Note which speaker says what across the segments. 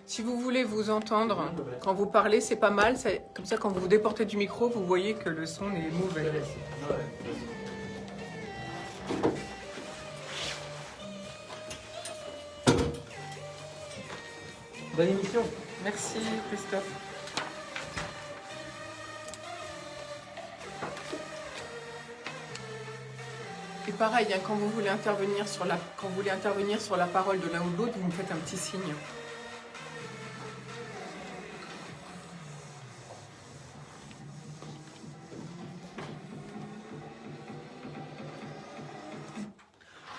Speaker 1: Si vous voulez vous entendre, quand vous parlez, c'est pas mal. Comme ça, quand vous vous déportez du micro, vous voyez que le son est mauvais.
Speaker 2: Bonne émission.
Speaker 1: Merci, Christophe. Et pareil, hein, quand vous voulez intervenir sur la parole de l'un ou de l'autre, vous me faites un petit signe.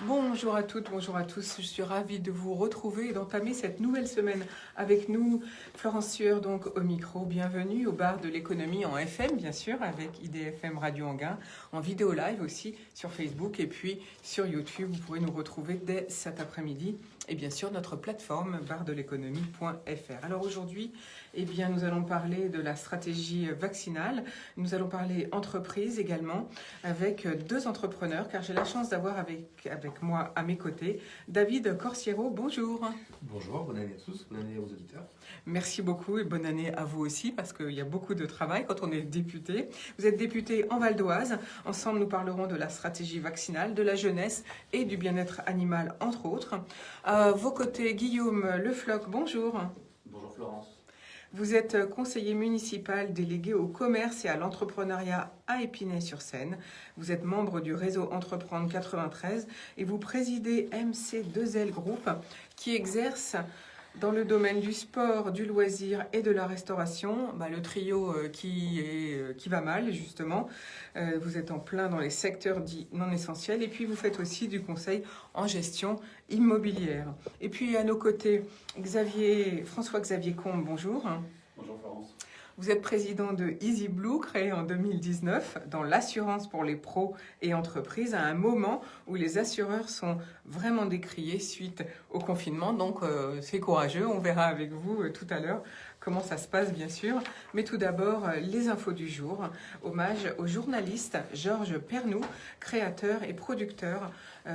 Speaker 1: Bonjour à toutes, bonjour à tous. Je suis ravie de vous retrouver et d'entamer cette nouvelle semaine avec nous. Florence Sueur, donc au micro. Bienvenue au bar de l'économie en FM, bien sûr, avec IDFM Radio Anguin, en vidéo live aussi sur Facebook et puis sur YouTube. Vous pourrez nous retrouver dès cet après-midi. Et bien sûr, notre plateforme bardeléconomie.fr. Alors aujourd'hui, eh bien, nous allons parler de la stratégie vaccinale. Nous allons parler entreprise également avec deux entrepreneurs, car j'ai la chance d'avoir avec moi à mes côtés David Corsiero. Bonjour.
Speaker 2: Bonjour, bonne année à tous, bonne année aux auditeurs.
Speaker 1: Merci beaucoup et bonne année à vous aussi, parce qu'il y a beaucoup de travail quand on est député. Vous êtes député en Val d'Oise. Ensemble, nous parlerons de la stratégie vaccinale, de la jeunesse et du bien-être animal, entre autres. À vos côtés, Guillaume Lefloc, bonjour.
Speaker 3: Bonjour Florence.
Speaker 1: Vous êtes conseiller municipal délégué au commerce et à l'entrepreneuriat à Épinay-sur-Seine. Vous êtes membre du réseau Entreprendre 93 et vous présidez MC2L Group qui exerce dans le domaine du sport, du loisir et de la restauration, le trio qui va mal justement. Vous êtes en plein dans les secteurs dits non essentiels et puis vous faites aussi du conseil en gestion immobilière. Et puis à nos côtés, François-Xavier Combe, bonjour.
Speaker 3: Bonjour Florence.
Speaker 1: Vous êtes président de Easy Blue, créé en 2019 dans l'assurance pour les pros et entreprises, à un moment où les assureurs sont vraiment décriés suite au confinement. Donc c'est courageux, on verra avec vous tout à l'heure comment ça se passe bien sûr. Mais tout d'abord, les infos du jour. Hommage au journaliste Georges Pernou, créateur et producteur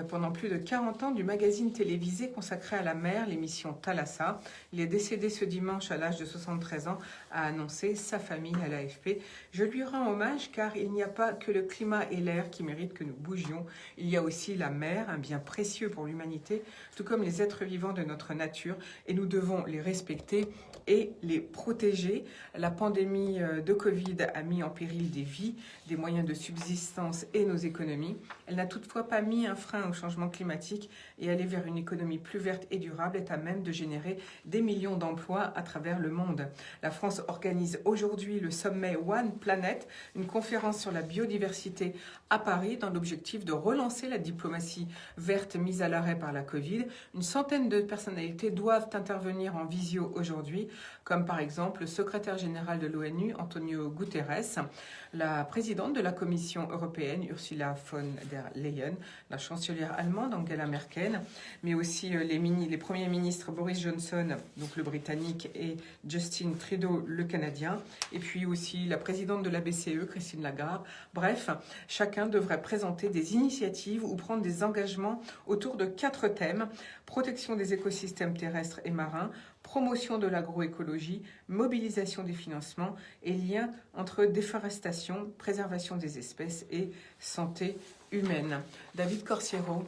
Speaker 1: pendant plus de 40 ans du magazine télévisé consacré à la mer, l'émission Thalassa. Il est décédé ce dimanche à l'âge de 73 ans, a annoncé sa famille à l'AFP. Je lui rends hommage car il n'y a pas que le climat et l'air qui méritent que nous bougions. Il y a aussi la mer, un bien précieux pour l'humanité, tout comme les êtres vivants de notre nature, et nous devons les respecter et les protéger. La pandémie de Covid a mis en péril des vies, des moyens de subsistance et nos économies. Elle n'a toutefois pas mis un frein au changement climatique, et aller vers une économie plus verte et durable est à même de générer des millions d'emplois à travers le monde. La France organise aujourd'hui le sommet One Planet, une conférence sur la biodiversité à Paris dans l'objectif de relancer la diplomatie verte mise à l'arrêt par la Covid. Une centaine de personnalités doivent intervenir en visio aujourd'hui, comme par exemple le secrétaire général de l'ONU, Antonio Guterres, la présidente de la Commission européenne, Ursula von der Leyen, la chancelière allemande, Angela Merkel, mais aussi les premiers ministres Boris Johnson, donc le britannique, et Justin Trudeau, le canadien, et puis aussi la présidente de la BCE, Christine Lagarde. Bref, chacun devrait présenter des initiatives ou prendre des engagements autour de 4 thèmes: protection des écosystèmes terrestres et marins, promotion de l'agroécologie, mobilisation des financements et lien entre déforestation, préservation des espèces et santé humaine. David Corsiero.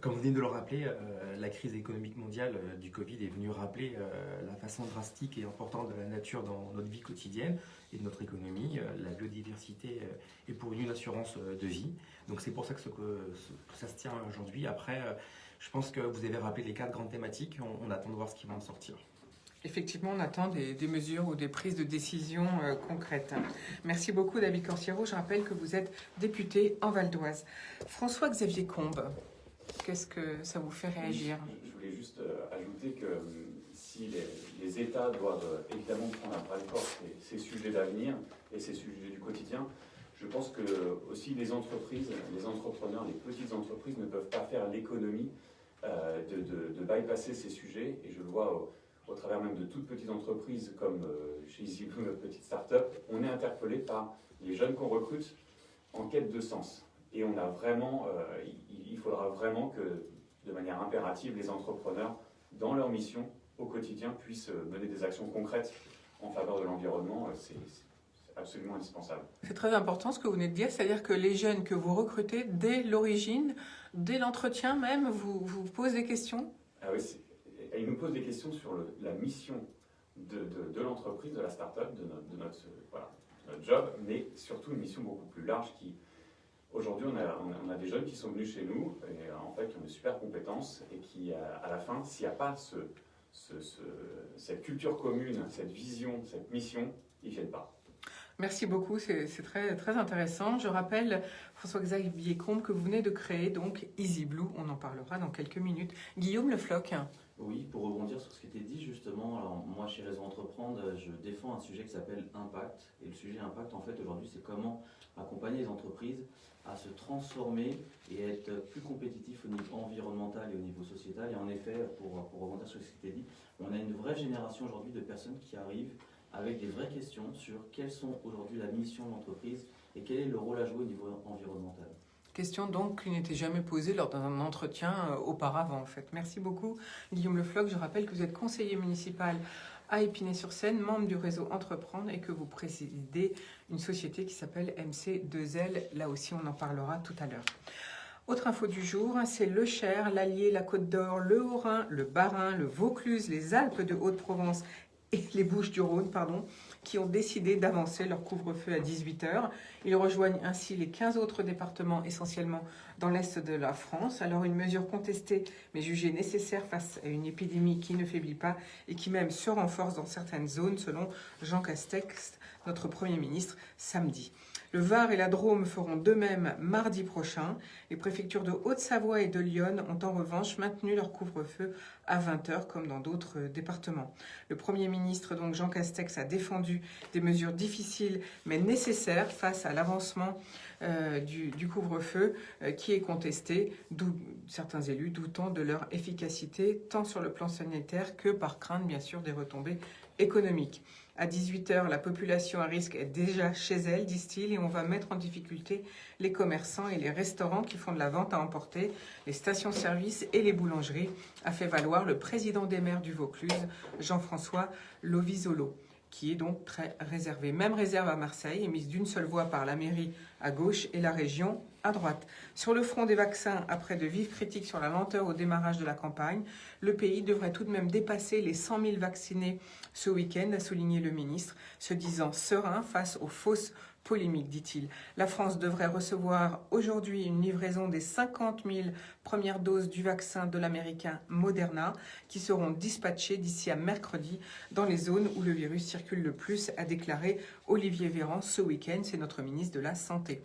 Speaker 2: Comme vous venez de le rappeler, la crise économique mondiale du Covid est venue rappeler la façon drastique et importante de la nature dans notre vie quotidienne et de notre économie. La biodiversité est pour une assurance de vie. Donc c'est pour ça que ça se tient aujourd'hui. Après, je pense que vous avez rappelé les 4 grandes thématiques. On attend de voir ce qui va en sortir.
Speaker 1: Effectivement, on attend des mesures ou des prises de décision concrètes. Merci beaucoup, David Corsiero. Je rappelle que vous êtes député en Val d'Oise. François-Xavier Combe, qu'est-ce que ça vous fait réagir?
Speaker 3: Je voulais juste ajouter que si les États doivent évidemment prendre à bras-le-corps ces sujets d'avenir et ces sujets du quotidien, je pense que aussi les entreprises, les entrepreneurs, les petites entreprises ne peuvent pas faire l'économie de bypasser ces sujets. Et je le vois au travers même de toutes petites entreprises comme chez Easy Blue, notre petite start-up, on est interpellé par les jeunes qu'on recrute en quête de sens. Et on a vraiment, il faudra vraiment que, de manière impérative, les entrepreneurs dans leur mission au quotidien, puissent mener des actions concrètes en faveur de l'environnement. C'est absolument indispensable.
Speaker 1: C'est très important ce que vous venez de dire, c'est-à-dire que les jeunes que vous recrutez, dès l'origine, dès l'entretien même, vous posent des questions?
Speaker 3: Ah oui, ils nous posent des questions sur la mission de l'entreprise, de la start-up, de notre job, mais surtout une mission beaucoup plus large qui, aujourd'hui, on a des jeunes qui sont venus chez nous et en fait qui ont de super compétences et qui, à la fin, s'il n'y a pas cette culture commune, cette vision, cette mission, ils ne viennent pas.
Speaker 1: Merci beaucoup, c'est très, très intéressant. Je rappelle, François-Xavier Combe, que vous venez de créer donc Easy Blue. On en parlera dans quelques minutes. Guillaume Le Floch.
Speaker 4: Oui, pour rebondir sur ce qui était dit justement, alors moi chez Réseau Entreprendre, je défends un sujet qui s'appelle Impact. Et le sujet Impact, en fait, aujourd'hui, c'est comment accompagner les entreprises à se transformer et être plus compétitifs au niveau environnemental et au niveau sociétal. Et en effet, pour rebondir sur ce qui était dit, on a une vraie génération aujourd'hui de personnes qui arrivent avec des vraies questions sur quelles sont aujourd'hui la mission de l'entreprise et quel est le rôle à jouer au niveau environnemental.
Speaker 1: Question donc qui n'était jamais posée lors d'un entretien auparavant en fait. Merci beaucoup Guillaume Le Floch. Je rappelle que vous êtes conseiller municipal à Épinay-sur-Seine, membre du réseau Entreprendre et que vous présidez une société qui s'appelle MC2L. Là aussi on en parlera tout à l'heure. Autre info du jour, c'est le Cher, l'Allier, la Côte d'Or, le Haut-Rhin, le Bas-Rhin, le Vaucluse, les Alpes de Haute-Provence et les Bouches-du-Rhône, qui ont décidé d'avancer leur couvre-feu à 18h. Ils rejoignent ainsi les 15 autres départements, essentiellement dans l'est de la France. Alors une mesure contestée, mais jugée nécessaire face à une épidémie qui ne faiblit pas et qui même se renforce dans certaines zones, selon Jean Castex, notre Premier ministre, samedi. Le Var et la Drôme feront de même mardi prochain. Les préfectures de Haute-Savoie et de Lyon ont en revanche maintenu leur couvre-feu à 20h comme dans d'autres départements. Le Premier ministre, donc Jean Castex, a défendu des mesures difficiles mais nécessaires face à l'avancement du couvre-feu qui est contesté, d'où certains élus doutant de leur efficacité tant sur le plan sanitaire que par crainte bien sûr des retombées économiques. À 18h, la population à risque est déjà chez elle, disent-ils, et on va mettre en difficulté les commerçants et les restaurants qui font de la vente à emporter, les stations-service et les boulangeries, a fait valoir le président des maires du Vaucluse, Jean-François Lovisolo, qui est donc très réservé. Même réserve à Marseille, émise d'une seule voix par la mairie à gauche et la région à droite. Sur le front des vaccins, après de vives critiques sur la lenteur au démarrage de la campagne, le pays devrait tout de même dépasser les 100 000 vaccinés ce week-end, a souligné le ministre, se disant serein face aux fausses polémiques, dit-il. La France devrait recevoir aujourd'hui une livraison des 50 000 premières doses du vaccin de l'américain Moderna qui seront dispatchées d'ici à mercredi dans les zones où le virus circule le plus, a déclaré Olivier Véran ce week-end, c'est notre ministre de la Santé.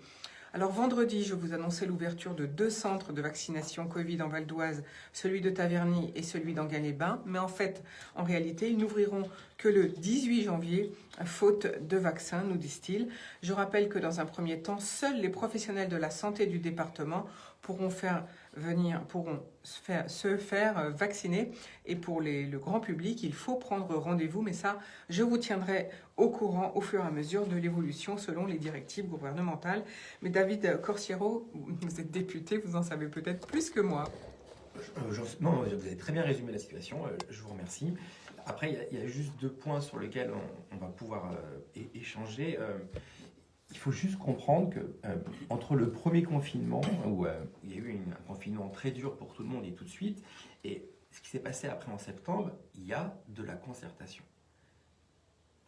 Speaker 1: Alors vendredi, je vous annonçais l'ouverture de 2 centres de vaccination Covid en Val d'Oise, celui de Taverny et celui d'Enghien-les-Bains. Mais en réalité, ils n'ouvriront que le 18 janvier, faute de vaccins, nous disent-ils. Je rappelle que dans un premier temps, seuls les professionnels de la santé du département pourront se faire vacciner. Et pour le grand public, il faut prendre rendez-vous. Mais ça, je vous tiendrai au courant au fur et à mesure de l'évolution selon les directives gouvernementales. Mais David Corsiero, vous êtes député, vous en savez peut-être plus que moi.
Speaker 2: Non, vous avez très bien résumé la situation, je vous remercie. Après, il y a juste 2 points sur lesquels on va pouvoir échanger. Il faut juste comprendre que entre le premier confinement, où il y a eu un confinement très dur pour tout le monde et tout de suite, et ce qui s'est passé après en septembre, il y a de la concertation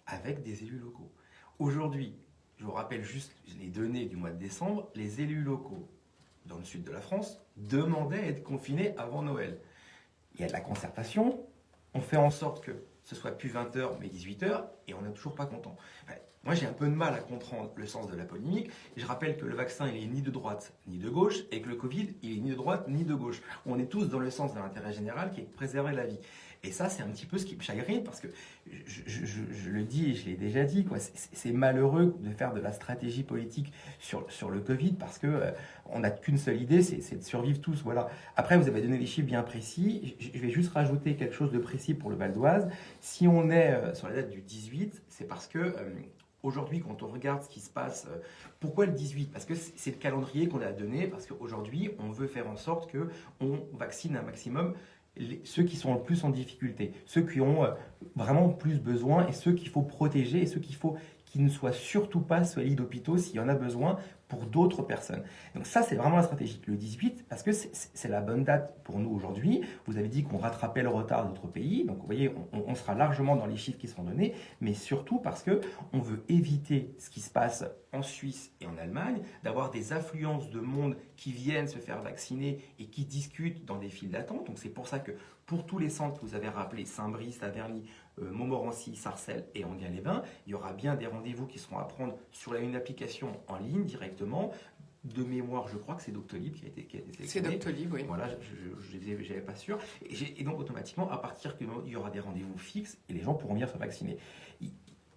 Speaker 2: avec des élus locaux. Aujourd'hui, je vous rappelle juste les données du mois de décembre, les élus locaux dans le sud de la France demandaient à être confinés avant Noël. Il y a de la concertation, on fait en sorte que ce soit plus 20h mais 18h et on n'est toujours pas content. Moi j'ai un peu de mal à comprendre le sens de la polémique. Et je rappelle que le vaccin il est ni de droite ni de gauche et que le Covid il est ni de droite ni de gauche. On est tous dans le sens de l'intérêt général qui est de préserver la vie. Et ça, c'est un petit peu ce qui me chagrine parce que je le dis et je l'ai déjà dit, c'est malheureux de faire de la stratégie politique sur le Covid parce que on n'a qu'une seule idée, c'est de survivre tous. Voilà. Après, vous avez donné des chiffres bien précis. Je vais juste rajouter quelque chose de précis pour le Val d'Oise. Si on est sur la date du 18, c'est parce que aujourd'hui, quand on regarde ce qui se passe, pourquoi le 18 ? Parce que c'est le calendrier qu'on a donné, parce qu'aujourd'hui, on veut faire en sorte qu'on vaccine un maximum ceux qui sont le plus en difficulté, ceux qui ont vraiment plus besoin et ceux qu'il faut protéger et ceux qui ne soient surtout pas sur les lits d'hôpitaux s'il y en a besoin pour d'autres personnes. Donc ça, c'est vraiment la stratégie. Le 18, parce que c'est la bonne date pour nous aujourd'hui. Vous avez dit qu'on rattrapait le retard d'autres pays. Donc vous voyez, on sera largement dans les chiffres qui seront donnés, mais surtout parce qu'on veut éviter ce qui se passe en Suisse et en Allemagne, d'avoir des affluences de monde qui viennent se faire vacciner et qui discutent dans des files d'attente. Donc c'est pour ça que pour tous les centres que vous avez rappelés, Saint-Brice, Taverny, Montmorency, Sarcelles et Enghien-les-Bains, il y aura bien des rendez-vous qui seront à prendre sur une application en ligne directement. De mémoire, je crois que c'est Doctolib qui a été sélectionné.
Speaker 1: C'est Doctolib, oui.
Speaker 2: Voilà, je n'avais pas sûr. Et donc, automatiquement, à partir qu'il y aura des rendez-vous fixes et les gens pourront venir se vacciner. Il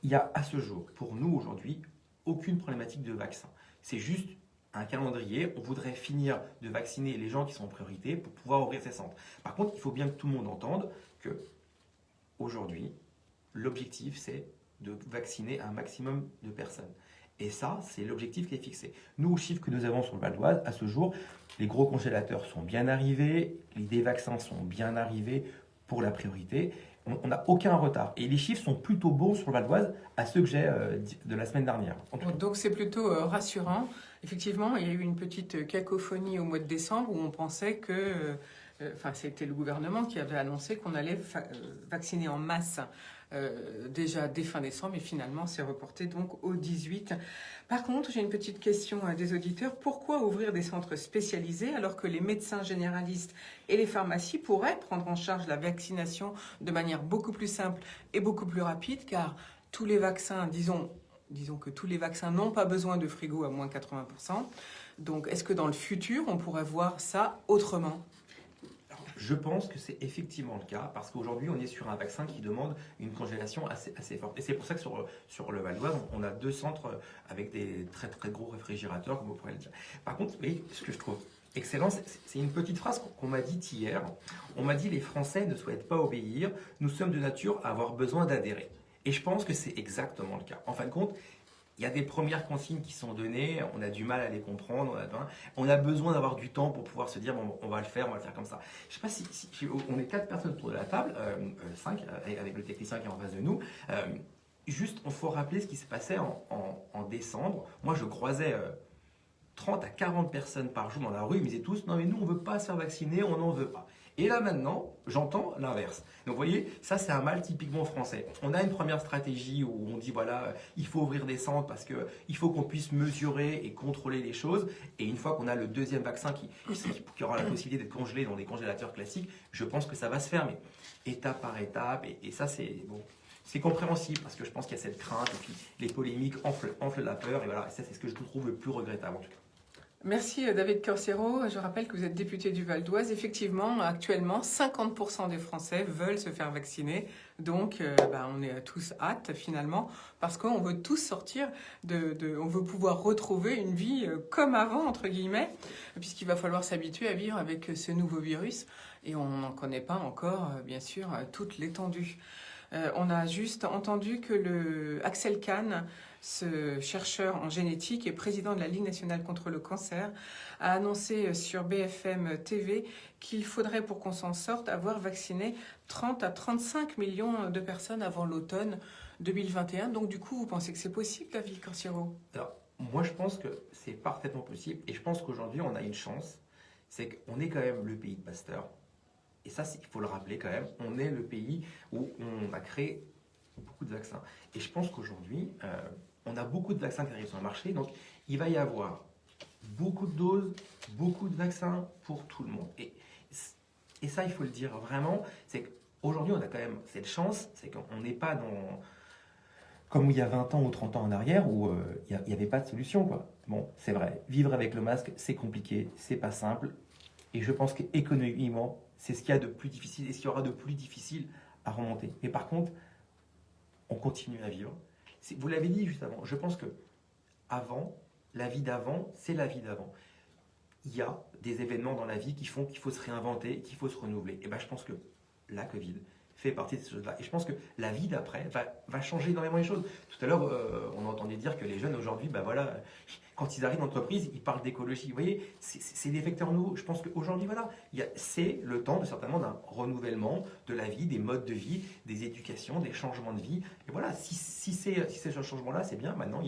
Speaker 2: y a à ce jour, pour nous aujourd'hui, aucune problématique de vaccin. C'est juste un calendrier. On voudrait finir de vacciner les gens qui sont en priorité pour pouvoir ouvrir ces centres. Par contre, il faut bien que tout le monde entende que aujourd'hui, l'objectif, c'est de vacciner un maximum de personnes. Et ça, c'est l'objectif qui est fixé. Nous, aux chiffres que nous avons sur le Val d'Oise, à ce jour, les gros congélateurs sont bien arrivés, les vaccins sont bien arrivés pour la priorité. On n'a aucun retard. Et les chiffres sont plutôt bons sur le Val d'Oise à ceux que j'ai de la semaine dernière.
Speaker 1: Donc c'est plutôt rassurant. Effectivement, il y a eu une petite cacophonie au mois de décembre où on pensait que... c'était le gouvernement qui avait annoncé qu'on allait vacciner en masse déjà dès fin décembre, et finalement c'est reporté donc au 18. Par contre, j'ai une petite question des auditeurs. Pourquoi ouvrir des centres spécialisés alors que les médecins généralistes et les pharmacies pourraient prendre en charge la vaccination de manière beaucoup plus simple et beaucoup plus rapide, car tous les vaccins, disons que tous les vaccins n'ont pas besoin de frigo à moins 80%. Donc est-ce que dans le futur, on pourrait voir ça autrement ?
Speaker 2: Je pense que c'est effectivement le cas, parce qu'aujourd'hui, on est sur un vaccin qui demande une congélation assez forte. Et c'est pour ça que sur le Val d'Oise, on a 2 centres avec des très très gros réfrigérateurs, comme vous pourrez le dire. Par contre, oui, ce que je trouve excellent, c'est une petite phrase qu'on m'a dite hier. On m'a dit: les Français ne souhaitent pas obéir, nous sommes de nature à avoir besoin d'adhérer. Et je pense que c'est exactement le cas. En fin de compte, il y a des premières consignes qui sont données, on a du mal à les comprendre, on a besoin d'avoir du temps pour pouvoir se dire bon, on va le faire comme ça. Je ne sais pas si on est 4 personnes autour de la table, 5 avec le technicien qui est en face de nous. Juste, il faut rappeler ce qui se passait en décembre. Moi, je croisais 30 à 40 personnes par jour dans la rue, ils me disaient tous: non mais nous on ne veut pas se faire vacciner, on n'en veut pas. Et là maintenant, j'entends l'inverse. Donc vous voyez, ça c'est un mal typiquement français. On a une première stratégie où on dit voilà, il faut ouvrir des centres parce qu'il faut qu'on puisse mesurer et contrôler les choses. Et une fois qu'on a le deuxième vaccin qui aura la possibilité d'être congelé dans des congélateurs classiques, je pense que ça va se faire, mais étape par étape. Et ça c'est bon. C'est compréhensible parce que je pense qu'il y a cette crainte et puis les polémiques enflent la peur. Et voilà, ça c'est ce que je trouve le plus regrettable en tout cas.
Speaker 1: Merci David Corsero. Je rappelle que vous êtes député du Val d'Oise. Effectivement, actuellement, 50% des Français veulent se faire vacciner. Donc, on est tous hâte finalement parce qu'on veut tous sortir on veut pouvoir retrouver une vie comme avant, entre guillemets, puisqu'il va falloir s'habituer à vivre avec ce nouveau virus et on n'en connaît pas encore, bien sûr, toute l'étendue. On a juste entendu que Axel Kahn, ce chercheur en génétique et président de la Ligue nationale contre le cancer, a annoncé sur BFM TV qu'il faudrait, pour qu'on s'en sorte, avoir vacciné 30 à 35 millions de personnes avant l'automne 2021. Donc du coup, vous pensez que c'est possible, David Corsero ?
Speaker 2: Alors, moi je pense que c'est parfaitement possible et je pense qu'aujourd'hui on a une chance, c'est qu'on est quand même le pays de Pasteur. Et ça, il faut le rappeler quand même, on est le pays où on a créé beaucoup de vaccins. Et je pense qu'aujourd'hui, on a beaucoup de vaccins qui arrivent sur le marché, donc il va y avoir beaucoup de doses, beaucoup de vaccins pour tout le monde. Et ça, il faut le dire vraiment, c'est qu'aujourd'hui, on a quand même cette chance, c'est qu'on n'est pas comme il y a 20 ans ou 30 ans en arrière où il n'y avait pas de solution, quoi. Bon, c'est vrai, vivre avec le masque, c'est compliqué, c'est pas simple. Et je pense qu'économiquement, c'est ce qu'il y a de plus difficile et ce qu'il y aura de plus difficile à remonter. Mais par contre, on continue à vivre. Vous l'avez dit juste avant, je pense que avant, la vie d'avant, c'est la vie d'avant. Il y a des événements dans la vie qui font qu'il faut se réinventer, qu'il faut se renouveler. Et bien je pense que la Covid fait partie de ces choses-là. Et je pense que la vie d'après va changer énormément les choses. Tout à l'heure, on entendait dire que les jeunes aujourd'hui, voilà, quand ils arrivent dans l'entreprise, ils parlent d'écologie. Vous voyez, c'est des vecteurs nouveaux. Je pense qu'aujourd'hui, voilà, c'est le temps certainement d'un renouvellement de la vie, des modes de vie, des éducations, des changements de vie. Et voilà, si c'est ce changement-là, c'est bien. Maintenant,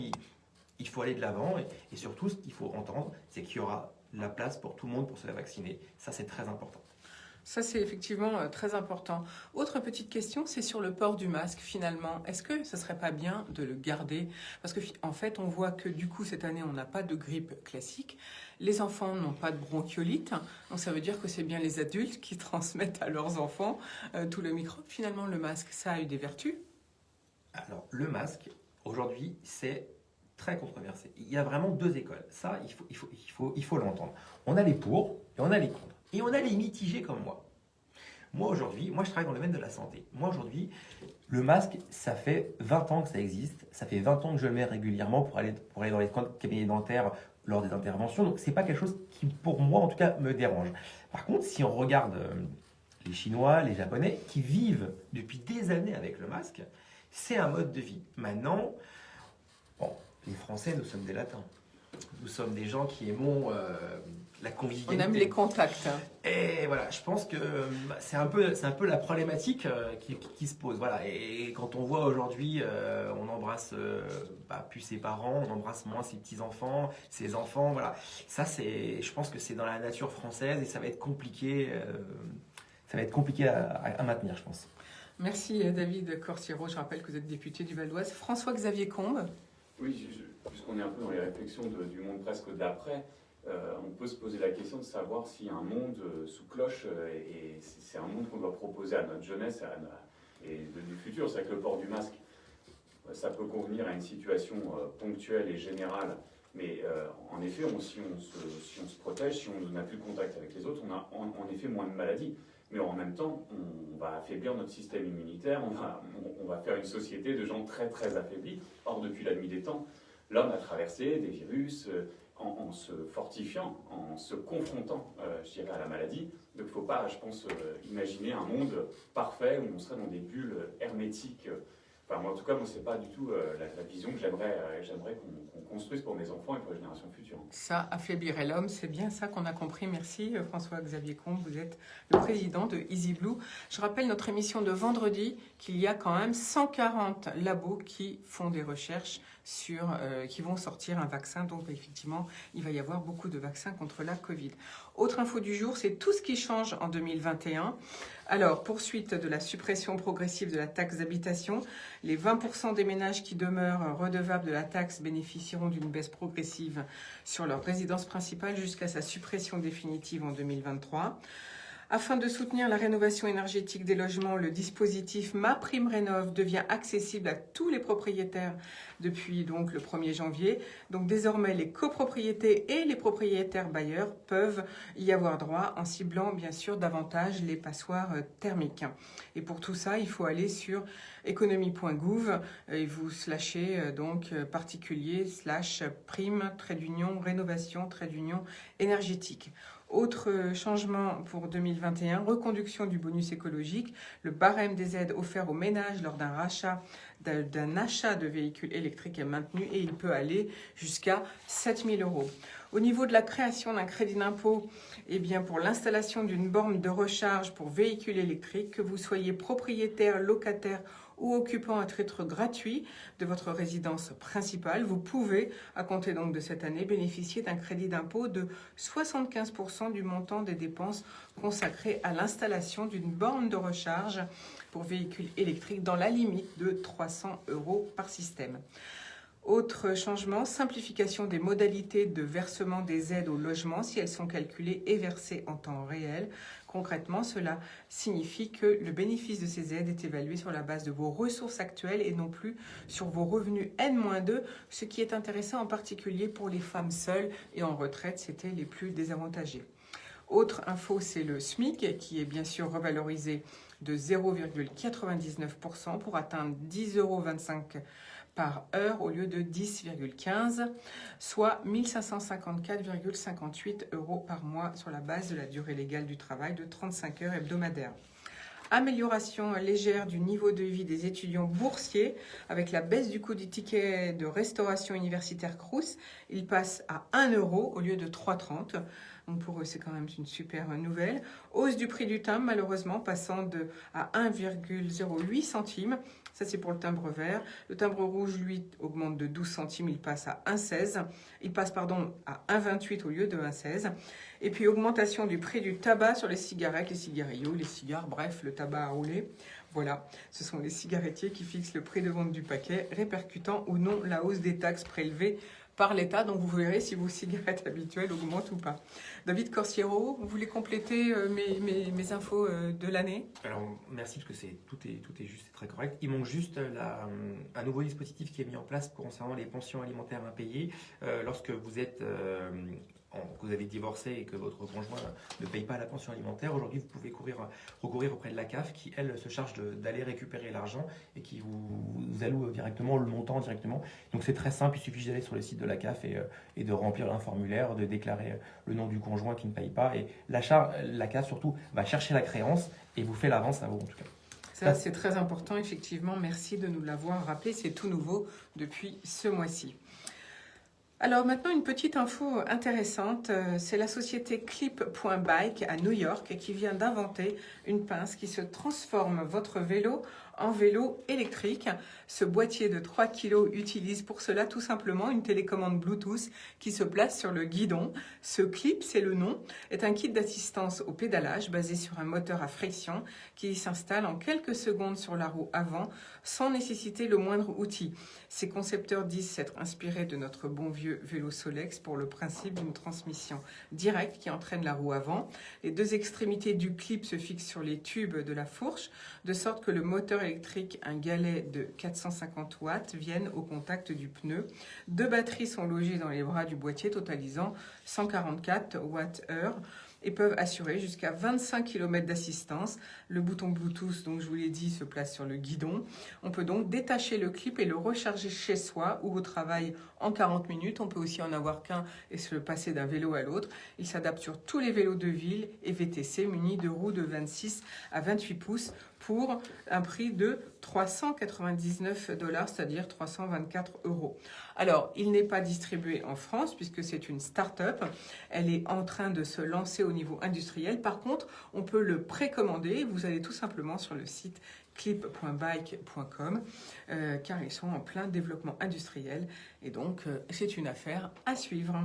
Speaker 2: il faut aller de l'avant. Et surtout, ce qu'il faut entendre, c'est qu'il y aura la place pour tout le monde pour se vacciner. Ça, c'est très important.
Speaker 1: Ça, c'est effectivement très important. Autre petite question, c'est sur le port du masque, finalement. Est-ce que ce ne serait pas bien de le garder? Parce qu'en fait, on voit que du coup, cette année, on n'a pas de grippe classique. Les enfants n'ont pas de bronchiolite. Donc, ça veut dire que c'est bien les adultes qui transmettent à leurs enfants tout le microbe. Finalement, le masque, ça a eu des vertus.
Speaker 2: Alors, le masque, aujourd'hui, c'est très controversé. Il y a vraiment deux écoles. Ça, il faut l'entendre. On a les pour et on a les contre. Et on a les mitigés comme moi. Moi, aujourd'hui, je travaille dans le domaine de la santé. Moi, aujourd'hui, le masque, ça fait 20 ans que ça existe. Ça fait 20 ans que je le mets régulièrement pour aller dans les cabinets dentaires lors des interventions. Donc, ce n'est pas quelque chose qui, pour moi, en tout cas, me dérange. Par contre, si on regarde les Chinois, les Japonais, qui vivent depuis des années avec le masque, c'est un mode de vie. Maintenant, bon, les Français, nous sommes des latins. Nous sommes des gens qui aimons la convivialité.
Speaker 1: On aime les contacts.
Speaker 2: Et voilà, je pense que c'est un peu la problématique qui se pose. Voilà. Et quand on voit aujourd'hui, on embrasse plus ses parents, on embrasse moins ses petits-enfants, ses enfants. Voilà. Ça, je pense que c'est dans la nature française et ça va être compliqué, à maintenir, je pense.
Speaker 1: Merci David Corsiero. Je rappelle que vous êtes député du Val d'Oise. François-Xavier Combes.
Speaker 3: Oui, puisqu'on est un peu dans les réflexions du monde presque d'après, on peut se poser la question de savoir si un monde sous cloche, et c'est un monde qu'on doit proposer à notre jeunesse et du futur. C'est vrai que le port du masque, ça peut convenir à une situation ponctuelle et générale, mais en effet, si on se protège, si on n'a plus de contact avec les autres, on a en effet moins de maladies. Mais en même temps, on va affaiblir notre système immunitaire, on va faire une société de gens très très affaiblis. Or, depuis la nuit des temps, l'homme a traversé des virus en se fortifiant, en se confrontant, je dirais, à la maladie. Donc il ne faut pas, je pense, imaginer un monde parfait où on serait dans des bulles hermétiques. Enfin, moi, en tout cas, ce n'est pas du tout la vision que j'aimerais qu'on construise pour mes enfants et pour les générations futures.
Speaker 1: Ça affaiblirait l'homme, c'est bien ça qu'on a compris. Merci François-Xavier Combes, vous êtes le président de Easy Blue. Je rappelle notre émission de vendredi qu'il y a quand même 140 labos qui font des recherches qui vont sortir un vaccin. Donc effectivement, il va y avoir beaucoup de vaccins contre la Covid. Autre info du jour, c'est tout ce qui change en 2021. Alors, poursuite de la suppression progressive de la taxe d'habitation, les 20% des ménages qui demeurent redevables de la taxe bénéficieront d'une baisse progressive sur leur résidence principale jusqu'à sa suppression définitive en 2023. Afin de soutenir la rénovation énergétique des logements, le dispositif MaPrimeRénov' devient accessible à tous les propriétaires depuis donc le 1er janvier. Donc désormais, les copropriétés et les propriétaires bailleurs peuvent y avoir droit en ciblant bien sûr davantage les passoires thermiques. Et pour tout ça, il faut aller sur économie.gouv et vous slashez donc particulier / prime rénovation énergétique. Autre changement pour 2021, reconduction du bonus écologique, le barème des aides offerts aux ménages lors d'un achat de véhicules électriques est maintenu et il peut aller jusqu'à 7 000 €. Au niveau de la création d'un crédit d'impôt, pour l'installation d'une borne de recharge pour véhicules électriques, que vous soyez propriétaire, locataire ou occupant à titre gratuit de votre résidence principale, vous pouvez, à compter donc de cette année, bénéficier d'un crédit d'impôt de 75% du montant des dépenses consacrées à l'installation d'une borne de recharge pour véhicules électriques dans la limite de 300 € par système. Autre changement, simplification des modalités de versement des aides au logement si elles sont calculées et versées en temps réel. Concrètement, cela signifie que le bénéfice de ces aides est évalué sur la base de vos ressources actuelles et non plus sur vos revenus N-2, ce qui est intéressant en particulier pour les femmes seules et en retraite, c'était les plus désavantagés. Autre info, c'est le SMIC qui est bien sûr revalorisé de 0,99% pour atteindre 10,25 € par heure au lieu de 10,15, soit 1554,58 € par mois sur la base de la durée légale du travail de 35 heures hebdomadaires. Amélioration légère du niveau de vie des étudiants boursiers avec la baisse du coût du ticket de restauration universitaire Crous. Il passe à 1 euro au lieu de 3,30 €. Donc pour eux, c'est quand même une super nouvelle. Hausse du prix du timbre, malheureusement, passant à 1,08 centimes. Ça, c'est pour le timbre vert. Le timbre rouge, lui, augmente de 12 centimes. Il passe à 1,16. Il passe, à 1,28 au lieu de 1,16. Et puis, augmentation du prix du tabac sur les cigarettes, les cigarillos, les cigares, bref, le tabac à rouler. Voilà, ce sont les cigarettiers qui fixent le prix de vente du paquet, répercutant ou non la hausse des taxes prélevées par l'État. Donc, vous verrez si vos cigarettes habituelles augmentent ou pas. David Corsiero, vous voulez compléter mes infos de l'année?
Speaker 2: Alors, merci parce que tout est juste et très correct. Il manque juste un nouveau dispositif qui est mis en place concernant les pensions alimentaires impayées. Lorsque vous êtes que vous avez divorcé et que votre conjoint ne paye pas la pension alimentaire, aujourd'hui vous pouvez recourir auprès de la CAF qui, elle, se charge d'aller récupérer l'argent et qui vous alloue directement le montant directement. Donc c'est très simple, il suffit d'aller sur le site de la CAF et de remplir un formulaire, de déclarer le nom du conjoint qui ne paye pas. Et la CAF surtout va chercher la créance et vous fait l'avance à vous en tout cas.
Speaker 1: Ça, c'est très important, effectivement. Merci de nous l'avoir rappelé. C'est tout nouveau depuis ce mois-ci. Alors maintenant, une petite info intéressante, c'est la société Clip.bike à New York qui vient d'inventer une pince qui se transforme votre vélo en vélo électrique. Ce boîtier de 3 kg utilise pour cela tout simplement une télécommande Bluetooth qui se place sur le guidon. Ce Clip, c'est le nom, est un kit d'assistance au pédalage basé sur un moteur à friction qui s'installe en quelques secondes sur la roue avant sans nécessiter le moindre outil. Ces concepteurs disent s'être inspirés de notre bon vieux vélo Solex pour le principe d'une transmission directe qui entraîne la roue avant. Les deux extrémités du clip se fixent sur les tubes de la fourche, de sorte que le moteur électrique, un galet de 450 watts, vienne au contact du pneu. Deux batteries sont logées dans les bras du boîtier, totalisant 144 Wh et peuvent assurer jusqu'à 25 km d'assistance. Le bouton Bluetooth, donc je vous l'ai dit, se place sur le guidon. On peut donc détacher le clip et le recharger chez soi ou au travail en 40 minutes. On peut aussi en avoir qu'un et se le passer d'un vélo à l'autre. Il s'adapte sur tous les vélos de ville et VTC munis de roues de 26 à 28 pouces pour un prix de 399 $, c'est-à-dire 324 €. Alors, il n'est pas distribué en France puisque c'est une start-up. Elle est en train de se lancer au niveau industriel. Par contre, on peut le précommander. Vous allez tout simplement sur le site clip.bike.com car ils sont en plein développement industriel et donc c'est une affaire à suivre.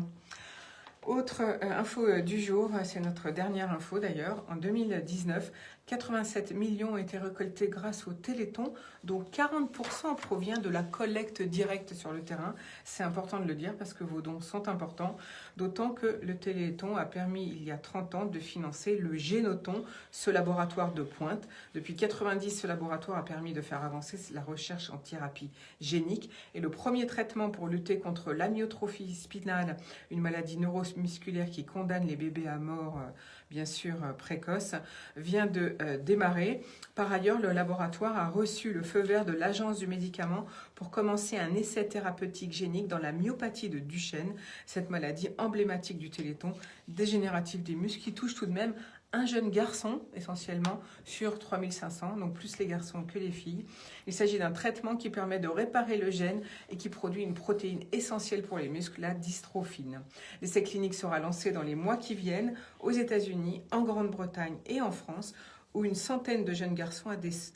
Speaker 1: Autre info du jour, c'est notre dernière info d'ailleurs. En 2019, 87 millions ont été récoltés grâce au Téléthon, dont 40% provient de la collecte directe sur le terrain. C'est important de le dire parce que vos dons sont importants, d'autant que le Téléthon a permis il y a 30 ans de financer le Génothon, ce laboratoire de pointe. Depuis 90, ce laboratoire a permis de faire avancer la recherche en thérapie génique et le premier traitement pour lutter contre l'amyotrophie spinale, une maladie neuromusculaire qui condamne les bébés à mort bien sûr précoce, vient de démarrer. Par ailleurs, le laboratoire a reçu le feu vert de l'Agence du médicament pour commencer un essai thérapeutique génique dans la myopathie de Duchenne, cette maladie emblématique du Téléthon, dégénérative des muscles qui touche tout de même un jeune garçon, essentiellement, sur 3500, donc plus les garçons que les filles. Il s'agit d'un traitement qui permet de réparer le gène et qui produit une protéine essentielle pour les muscles, la dystrophine. L'essai clinique sera lancé dans les mois qui viennent aux États-Unis, en Grande-Bretagne et en France, où une centaine de jeunes garçons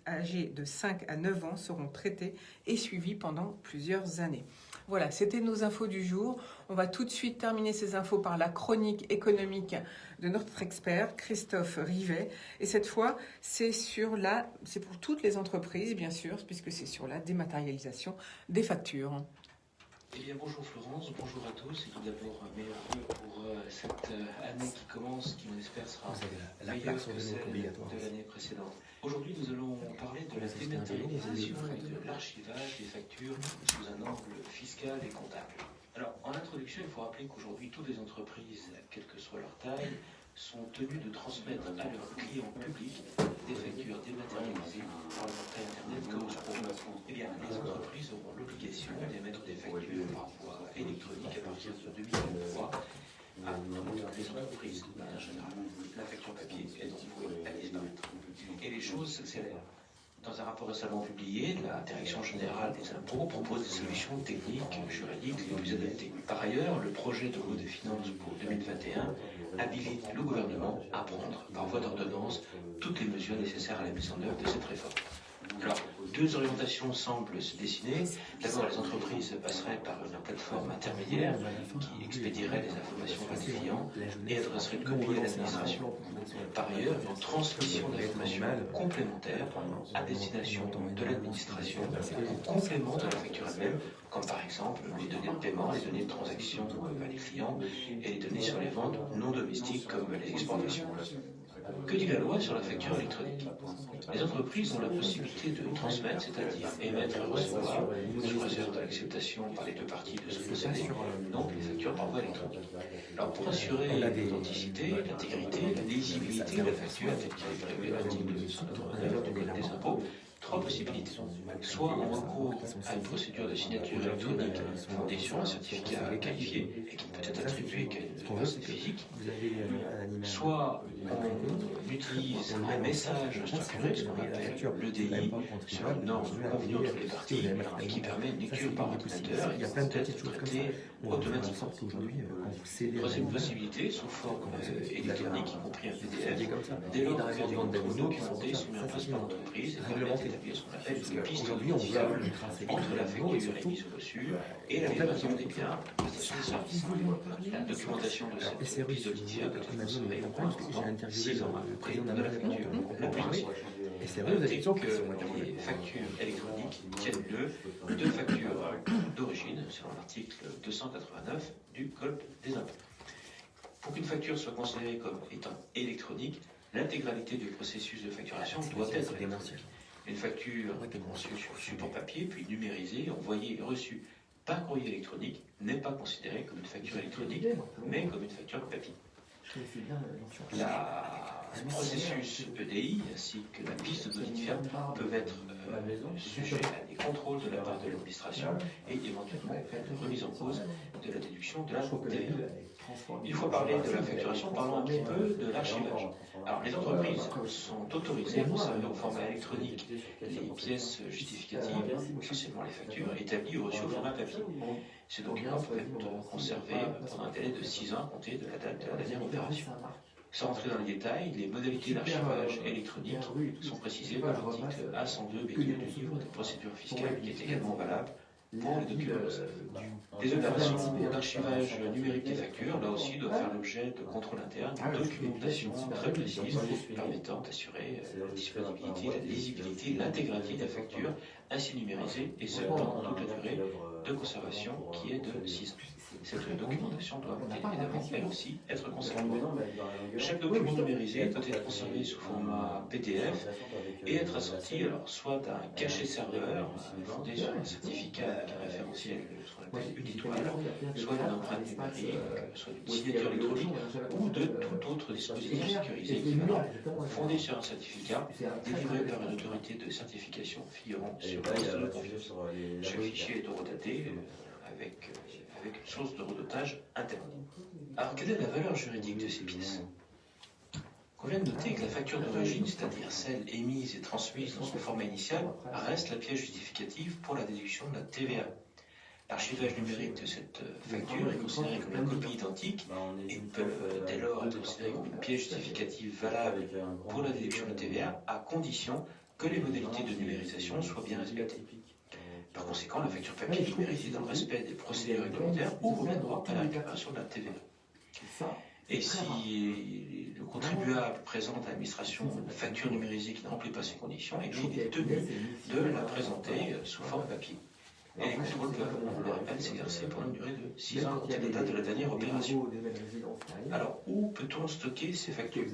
Speaker 1: âgés de 5 à 9 ans seront traités et suivis pendant plusieurs années. Voilà, c'était nos infos du jour. On va tout de suite terminer ces infos par la chronique économique de notre expert, Christophe Rivet. Et cette fois, c'est pour toutes les entreprises, bien sûr, puisque c'est sur la dématérialisation des factures.
Speaker 5: Eh bien, bonjour Florence, bonjour à tous, et tout d'abord meilleurs vœux pour cette année qui commence, qui on espère sera meilleure que celle de l'année précédente. Aujourd'hui, nous allons parler de la dématérialisation et de l'archivage des factures sous un angle fiscal et comptable. Alors, en introduction, il faut rappeler qu'aujourd'hui, toutes les entreprises, quelle que soit leur taille, sont tenues de transmettre à leurs clients publics des factures dématérialisées par le portail internet Cosmo. Eh bien, les entreprises auront l'obligation d'émettre des factures par voie électronique à partir de 2023 à toutes les entreprises en général. La facture papier est donc vouée à disparaître. et les choses s'accélèrent. Dans un rapport récemment publié, la Direction générale des impôts propose des solutions techniques, juridiques les plus adaptées. Par ailleurs, le projet de loi des finances pour 2021 habilite le gouvernement à prendre, par voie d'ordonnance, toutes les mesures nécessaires à la mise en œuvre de cette réforme. Alors, deux orientations semblent se dessiner. D'abord, les entreprises passeraient par une plateforme intermédiaire qui expédierait des informations aux clients et adresserait une copie à l'administration. Par ailleurs, une transmission d'informations complémentaires à destination de l'administration en complément de la facture elle-même, comme par exemple les données de paiement, les données de transaction vers les clients et les données sur les ventes non domestiques comme les exportations. Que dit la loi sur la facture électronique? Les entreprises ont la possibilité de transmettre, c'est-à-dire émettre et recevoir, sous réserve de l'acceptation par les deux parties de ce procédé, donc les factures par voie électronique. Alors pour assurer l'authenticité, l'intégrité, la lisibilité de la facture telle qu'elle est prévue à l'article 189 du Code des impôts, trois possibilités. Soit en recours à une procédure de signature électronique fondée sur un certificat qualifié et qui ne peut être attribué qu'à une personne physique, soit on utilise un message structuré, ce qu'on appelle l'EDI, sur une norme convenue entre les parties et qui permet une lecture par ordinateur et qui peut être traitée automatiquement. Troisième possibilité, sous forme électronique, y compris un PDF, dès lors que des contrôles documentés sont mis en place par l'entreprise et permettent d'établir ce qu'on appelle une piste identifiable entre la facture émise ou reçue et la livraison des biens, prestation de services. La documentation de cette piste identifiable peut être consommée pendant 6 ans après de la facture la plus ancienne. Notez que les factures électroniques tiennent lieu de factures d'origine, selon l'article 289 du Code des impôts. Pour qu'une facture soit considérée comme étant électronique, l'intégralité du processus de facturation doit être électronique. Une facture conçue sur support papier, puis numérisée, envoyée et reçue par courrier électronique, n'est pas considérée comme une facture électronique, mais comme une facture papier. Le processus EDI ainsi que la piste d'identifiable peuvent être sujets à des contrôles de la part de l'administration et éventuellement remise en cause de la déduction de la TVA. Une fois parlé de la facturation, parlons un petit peu de l'archivage. Alors, les entreprises sont autorisées à conserver au format électronique les pièces justificatives, essentiellement les factures, établies ou reçues au format papier. Ces documents peuvent être conservés pendant un délai de 6 ans à compter de la date de la dernière opération. Sans rentrer dans les détails, les modalités d'archivage électronique sont précisées par l'article A102B2 du livre des procédures fiscales qui est également valable pour les documents. Des opérations d'archivage numérique des factures, là aussi, doivent faire l'objet de contrôles internes, de documentation très précise permettant d'assurer la disponibilité, la lisibilité, l'intégralité des factures ainsi numérisées et ce pendant toute la durée de conservation qui est de 6 ans. Cette documentation doit évidemment, elle aussi, être conservée. Chaque document numérisé doit être conservé sous format PDF et être assorti alors, soit d'un cachet serveur fondé sur un certificat avec un référentiel une étoile, soit d'une empreinte numérique, soit d'une signature électronique ou de tout autre dispositif sécurisé équivalent fondé sur un certificat délivré par une autorité de certification figurant sur le poste de confiance. Chaque fichier est horodaté avec une source de redotage interne. Alors, quelle est la valeur juridique de ces pièces? On vient de noter que la facture d'origine, c'est-à-dire celle émise et transmise dans son format initial, reste la pièce justificative pour la déduction de la TVA. L'archivage numérique de cette facture est considéré comme la copie identique et peut dès lors être considéré comme une pièce justificative valable pour la déduction de la TVA à condition que les modalités de numérisation soient bien respectées. Par conséquent, la facture papier numérisée dans le respect des procédures réglementaires ouvre bien droit à la récupération de la TVA. Et si le contribuable présente à l'administration une facture numérisée qui ne remplit pas ces conditions, il est tenu de la présenter sous forme papier. Et les contrôles peuvent, on le répète, s'exercer pendant une durée de 6 ans à compter de la date de la dernière opération. Alors, où peut-on stocker ces factures?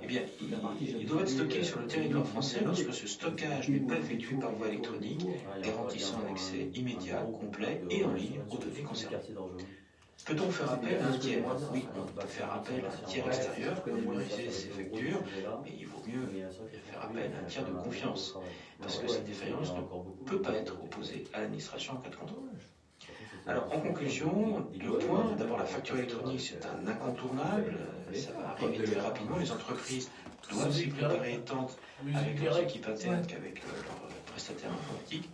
Speaker 5: Eh bien, ils doivent être stockés sur le territoire français lorsque ce stockage n'est pas effectué par voie électronique, garantissant un accès immédiat, complet et en ligne aux données concernées. Peut-on faire appel à un tiers? Oui, on peut faire appel à un tiers extérieur pour numériser ces factures, mais il vaut mieux faire appel à un tiers de confiance, parce que cette défaillance ne peut pas être opposée à l'administration en cas de contrôle. Alors, en conclusion, deux points. D'abord, la facture électronique, c'est un incontournable. Ça va arriver très rapidement. Les entreprises doivent s'y préparer tant avec leurs équipes internes qu'avec leurs prestataires informatiques.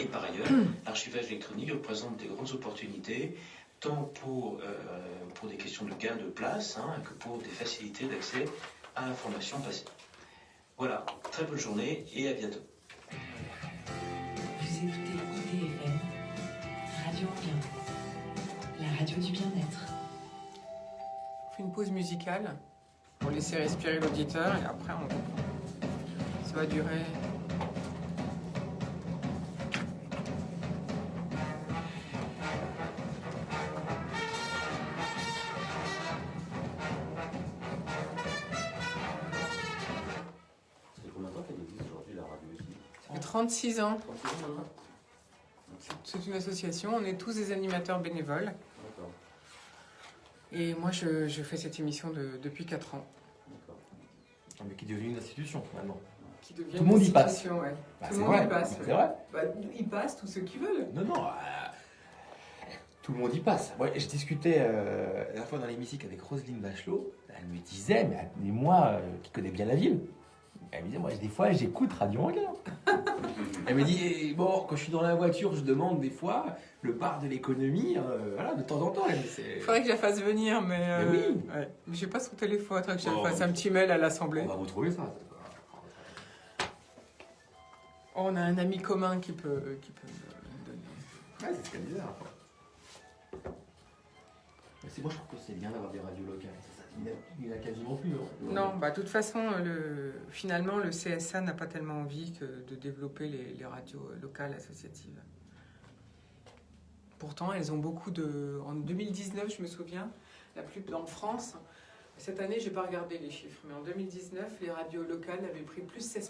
Speaker 5: Et par ailleurs, l'archivage électronique représente des grandes opportunités, tant pour des questions de gain de place que pour des facilités d'accès à l'information passée. Voilà, très bonne journée et à bientôt.
Speaker 6: Vous écoutez IDFM, Radio Bien, la radio du bien-être.
Speaker 1: On fait une pause musicale pour laisser respirer l'auditeur et après on reprend. Ça va durer.
Speaker 4: Ça fait combien de temps qu'elle existe aujourd'hui, la radio ici?
Speaker 1: Ça fait 36 ans.
Speaker 4: 36 ans maintenant.
Speaker 1: C'est une association, on est tous des animateurs bénévoles.
Speaker 4: D'accord.
Speaker 1: Et moi, je fais cette émission depuis 4 ans.
Speaker 4: D'accord.
Speaker 2: Mais qui est devenu une institution maintenant.
Speaker 1: Qui devient
Speaker 2: Tout le monde
Speaker 1: une
Speaker 2: y passe.
Speaker 1: institution, ouais.
Speaker 2: Bah,
Speaker 1: Tout
Speaker 2: c'est
Speaker 1: le monde
Speaker 2: vrai.
Speaker 1: y passe.
Speaker 2: C'est vrai.
Speaker 1: Bah, ils passent, tous ceux qui veulent.
Speaker 2: Non, non. Tout le monde y passe. Moi, je discutais la dernière fois dans l'hémicycle avec Roselyne Bachelot. Elle me disait, mais moi, qui connais bien la ville, elle me disait, moi, des fois, j'écoute Radio Anguin. Elle me dit, bon, quand je suis dans la voiture, je demande des fois le bar de l'économie, voilà, de temps en temps.
Speaker 1: Il faudrait que je la fasse venir, mais
Speaker 2: oui.
Speaker 1: ouais. Mais j'ai pas son téléphone. Il faudrait que je
Speaker 2: Bon.
Speaker 1: fasse un petit mail à l'Assemblée.
Speaker 2: On va vous trouver ça.
Speaker 1: On a un ami commun qui peut me donner.
Speaker 2: Ouais, c'est ce qu'elle disait. Moi, je trouve que c'est bien d'avoir des radios locales. Il n'y en a quasiment plus.
Speaker 1: Non, bah, de toute façon, finalement, le CSA n'a pas tellement envie de développer les radios locales associatives. Pourtant, elles ont beaucoup de... En 2019, je me souviens, en France, cette année, je n'ai pas regardé les chiffres, mais en 2019, les radios locales avaient pris plus 16%.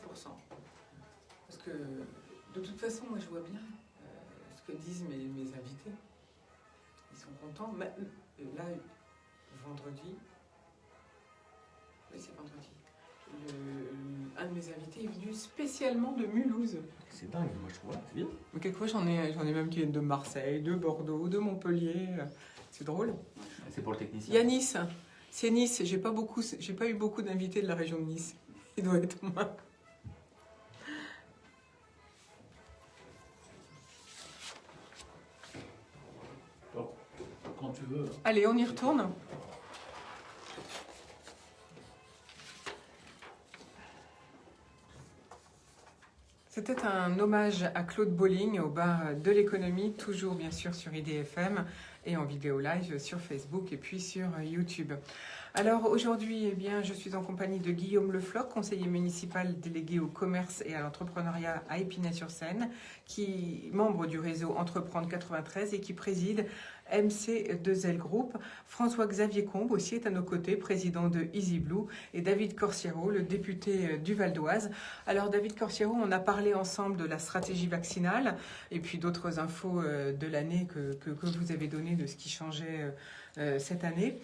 Speaker 1: Parce que, de toute façon, moi, je vois bien ce que disent mes invités. Ils sont contents. Mais, là, vendredi... Oui, c'est vendredi. Un de mes invités est venu spécialement de Mulhouse.
Speaker 2: C'est dingue, moi je trouve, c'est bien.
Speaker 1: Mais quelquefois, j'en ai même qui viennent de Marseille, de Bordeaux, de Montpellier. C'est drôle.
Speaker 2: C'est pour le technicien.
Speaker 1: Il y a Nice. C'est Nice. J'ai pas eu beaucoup d'invités de la région de Nice. Il doit être moins.
Speaker 7: Bon, quand tu veux.
Speaker 1: Allez, on y retourne. C'était un hommage à Claude Bolling au bar de l'économie, toujours bien sûr sur IDFM et en vidéo live sur Facebook et puis sur YouTube. Alors aujourd'hui, je suis en compagnie de Guillaume Lefloc, conseiller municipal délégué au commerce et à l'entrepreneuriat à Épinay-sur-Seine, qui est membre du réseau Entreprendre 93 et qui préside MC2L Group. François-Xavier Combe aussi est à nos côtés, président de Easy Blue, et David Corsiero, le député du Val d'Oise. Alors David Corsiero, on a parlé ensemble de la stratégie vaccinale et puis d'autres infos de l'année que vous avez données de ce qui changeait cette année.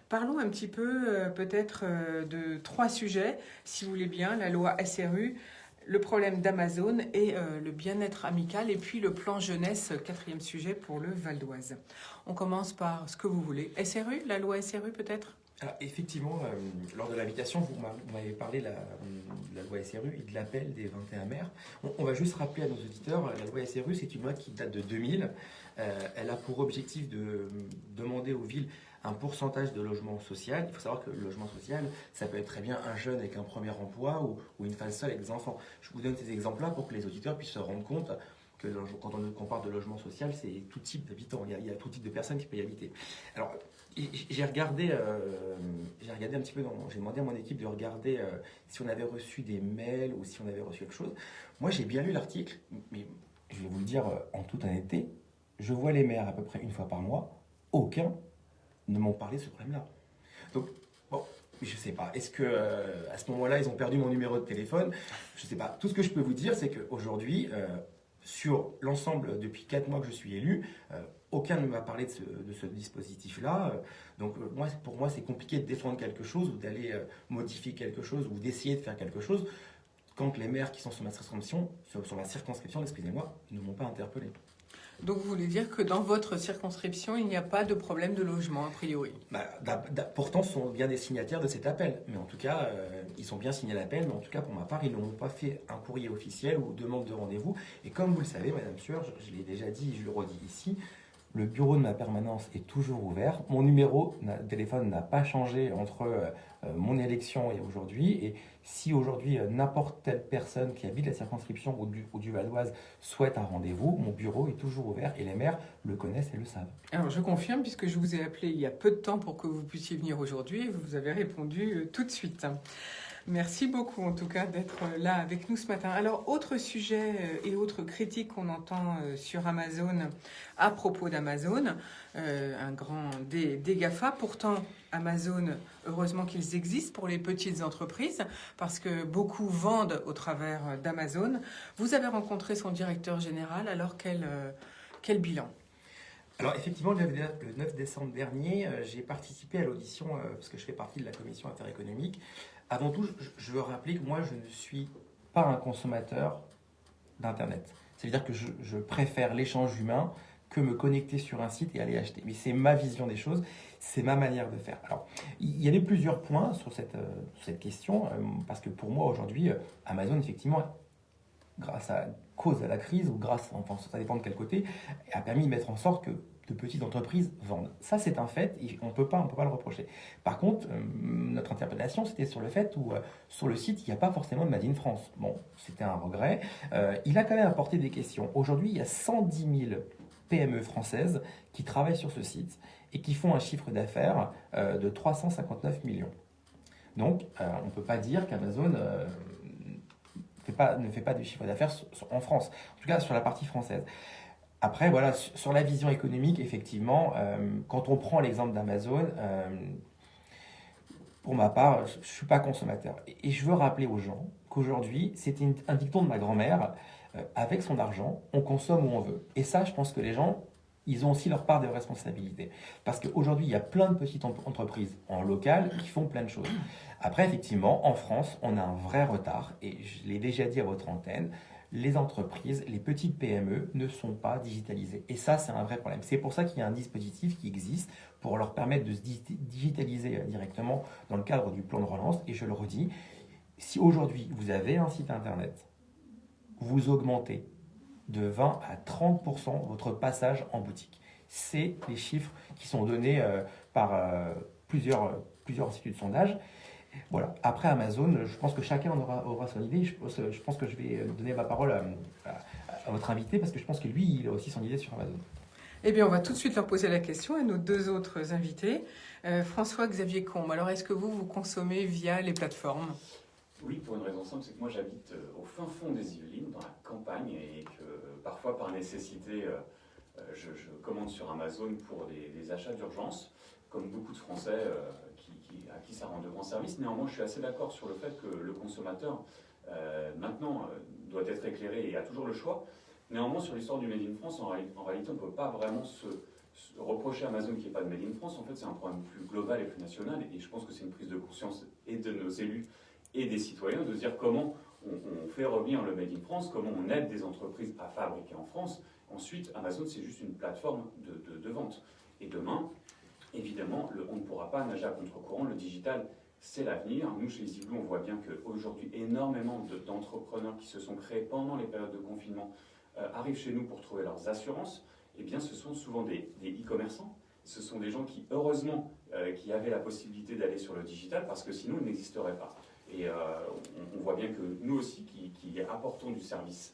Speaker 1: Parlons un petit peu peut-être de 3 sujets, si vous voulez bien, la loi SRU, le problème d'Amazon et le bien-être amical, et puis le plan jeunesse, 4e sujet pour le Val d'Oise. On commence par ce que vous voulez. SRU, la loi SRU peut-être ?
Speaker 2: Alors, effectivement, lors de l'invitation, vous m'avez parlé de la loi SRU et de l'appel des 21 maires. On va juste rappeler à nos auditeurs, la loi SRU, c'est une loi qui date de 2000. Elle a pour objectif de demander aux villes un pourcentage de logement social. Il faut savoir que le logement social, ça peut être très bien un jeune avec un premier emploi ou une femme seule avec des enfants. Je vous donne ces exemples-là pour que les auditeurs puissent se rendre compte que quand on parle de logement social, c'est tout type d'habitants. Il y a tout type de personnes qui peuvent y habiter. Alors, j'ai regardé un petit peu, j'ai demandé à mon équipe de regarder si on avait reçu des mails ou si on avait reçu quelque chose. Moi, j'ai bien lu l'article, mais je vais vous le dire en toute honnêteté, je vois les maires à peu près une fois par mois, aucun ne m'ont parlé de ce problème-là. Donc, bon, je sais pas. Est-ce que à ce moment-là, ils ont perdu mon numéro de téléphone? Je sais pas. Tout ce que je peux vous dire, c'est qu'aujourd'hui, sur l'ensemble, depuis 4 mois que je suis élu, aucun ne m'a parlé de ce dispositif-là. Donc, pour moi, c'est compliqué de défendre quelque chose ou d'aller modifier quelque chose ou d'essayer de faire quelque chose quand les maires qui sont sur ma circonscription, excusez-moi, ne m'ont pas interpellé.
Speaker 1: Donc vous voulez dire que dans votre circonscription, il n'y a pas de problème de logement, a priori?
Speaker 2: Pourtant, ce sont bien des signataires de cet appel. Mais en tout cas, ils ont bien signé l'appel, mais en tout cas, pour ma part, ils n'ont pas fait un courrier officiel ou demande de rendez-vous. Et comme vous le savez, Madame Sueur, je l'ai déjà dit et je le redis ici, le bureau de ma permanence est toujours ouvert. Mon numéro de téléphone n'a pas changé entre mon élection et aujourd'hui. Et si aujourd'hui n'importe quelle personne qui habite la circonscription ou du Val d'Oise souhaite un rendez-vous, mon bureau est toujours ouvert et les maires le connaissent et le savent.
Speaker 1: Alors je confirme, puisque je vous ai appelé il y a peu de temps pour que vous puissiez venir aujourd'hui, et vous avez répondu tout de suite. Merci beaucoup en tout cas d'être là avec nous ce matin. Alors autre sujet et autre critique qu'on entend sur Amazon à propos d'Amazon, un grand des GAFA. Pourtant Amazon, heureusement qu'ils existent pour les petites entreprises parce que beaucoup vendent au travers d'Amazon. Vous avez rencontré son directeur général, alors quel bilan?
Speaker 2: Alors effectivement, le 9 décembre dernier, j'ai participé à l'audition parce que je fais partie de la commission affaires économiques. Avant tout, je veux rappeler que moi, je ne suis pas un consommateur d'Internet. C'est-à-dire que je préfère l'échange humain que me connecter sur un site et aller acheter. Mais c'est ma vision des choses, c'est ma manière de faire. Alors, il y avait plusieurs points sur cette question, parce que pour moi, aujourd'hui, Amazon, effectivement, grâce à cause à la crise, ou grâce, enfin, ça dépend de quel côté, a permis de mettre en sorte que de petites entreprises vendent. Ça, c'est un fait, et on peut pas le reprocher. Par contre, notre interpellation, c'était sur le fait où, sur le site, il n'y a pas forcément de Made in France. Bon, c'était un regret. Il a quand même apporté des questions. Aujourd'hui, il y a 110 000 PME françaises qui travaillent sur ce site et qui font un chiffre d'affaires de 359 millions. Donc, on ne peut pas dire qu'Amazon ne fait pas de chiffre d'affaires en France, en tout cas sur la partie française. Après, voilà, sur la vision économique, effectivement, quand on prend l'exemple d'Amazon, pour ma part, je ne suis pas consommateur. Et je veux rappeler aux gens qu'aujourd'hui, c'était un dicton de ma grand-mère, avec son argent, on consomme où on veut. Et ça, je pense que les gens, ils ont aussi leur part de responsabilité. Parce qu'aujourd'hui, il y a plein de petites entreprises en local qui font plein de choses. Après, effectivement, en France, on a un vrai retard. Et je l'ai déjà dit à votre antenne, les entreprises, les petites PME ne sont pas digitalisées. Et ça, c'est un vrai problème. C'est pour ça qu'il y a un dispositif qui existe pour leur permettre de se digitaliser directement dans le cadre du plan de relance. Et je le redis, si aujourd'hui, vous avez un site internet, vous augmentez de 20 à 30% votre passage en boutique. C'est les chiffres qui sont donnés par plusieurs instituts de sondage. Voilà. Après Amazon, je pense que chacun aura son idée. Je pense que je vais donner ma parole à votre invité parce que je pense que lui, il a aussi son idée sur Amazon.
Speaker 1: Eh bien, on va tout de suite leur poser la question à nos deux autres invités. François-Xavier Combe, alors est-ce que vous consommez via les plateformes ?
Speaker 3: Oui, pour une raison simple, c'est que moi j'habite au fin fond des Yvelines, dans la campagne, et que parfois par nécessité, je commande sur Amazon pour des achats d'urgence, comme beaucoup de Français à qui ça rend de grands services. Néanmoins, je suis assez d'accord sur le fait que le consommateur, maintenant, doit être éclairé et a toujours le choix. Néanmoins, sur l'histoire du Made in France, en réalité, on ne peut pas vraiment se reprocher à Amazon qu'il n'y ait pas de Made in France. En fait, c'est un problème plus global et plus national, et je pense que c'est une prise de conscience et de nos élus et des citoyens de se dire comment on fait revenir le Made in France, comment on aide des entreprises à fabriquer en France. Ensuite, Amazon, c'est juste une plateforme de vente. Et demain, évidemment, on ne pourra pas nager à contre-courant. Le digital, c'est l'avenir. Nous, chez EasyBlue, on voit bien qu'aujourd'hui, énormément d'entrepreneurs qui se sont créés pendant les périodes de confinement arrivent chez nous pour trouver leurs assurances. Eh bien, ce sont souvent des e-commerçants. Ce sont des gens qui, heureusement, qui avaient la possibilité d'aller sur le digital, parce que sinon, ils n'existeraient pas. Et on voit bien que nous aussi, qui apportons du service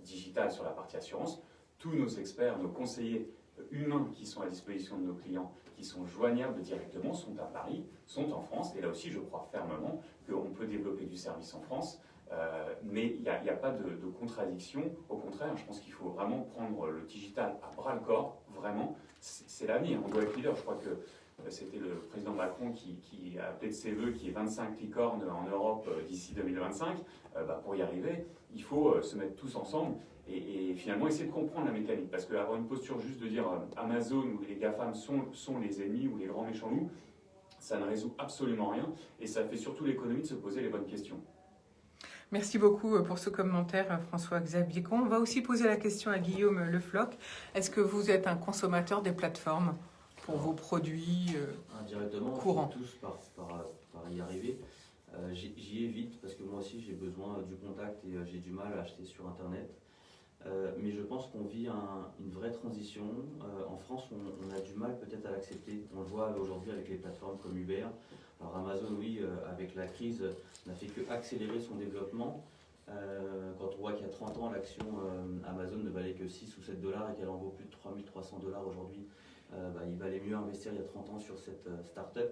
Speaker 3: digital sur la partie assurance, tous nos experts, nos conseillers humains qui sont à disposition de nos clients, qui sont joignables directement, sont à Paris, sont en France. Et là aussi, je crois fermement qu'on peut développer du service en France. Mais il n'y a pas de contradiction. Au contraire, je pense qu'il faut vraiment prendre le digital à bras-le-corps. Vraiment, c'est l'avenir. On doit être leader. Je crois que c'était le président Macron qui a appelé de ses voeux qu'il y ait 25 licornes en Europe d'ici 2025. Pour y arriver, il faut se mettre tous ensemble et finalement essayer de comprendre la mécanique. Parce qu'avoir une posture juste de dire Amazon ou les GAFAM sont les ennemis ou les grands méchants loups, ça ne résout absolument rien. Et ça fait surtout l'économie de se poser les bonnes questions.
Speaker 1: Merci beaucoup pour ce commentaire, François-Xavier Con. On va aussi poser la question à Guillaume Lefloc. Est-ce que vous êtes un consommateur des plateformes pour vos produits
Speaker 4: indirectement,
Speaker 1: courants?
Speaker 4: tous par y arriver. J'y évite parce que moi aussi j'ai besoin du contact et j'ai du mal à acheter sur Internet. Mais je pense qu'on vit une vraie transition. En France, on a du mal peut-être à l'accepter. On le voit aujourd'hui avec les plateformes comme Uber. Alors Amazon, oui, avec la crise, n'a fait que accélérer son développement. Quand on voit qu'il y a 30 ans, l'action Amazon ne valait que 6 ou 7 dollars et qu'elle en vaut plus de 3300 dollars aujourd'hui, il valait mieux investir il y a 30 ans sur cette start-up.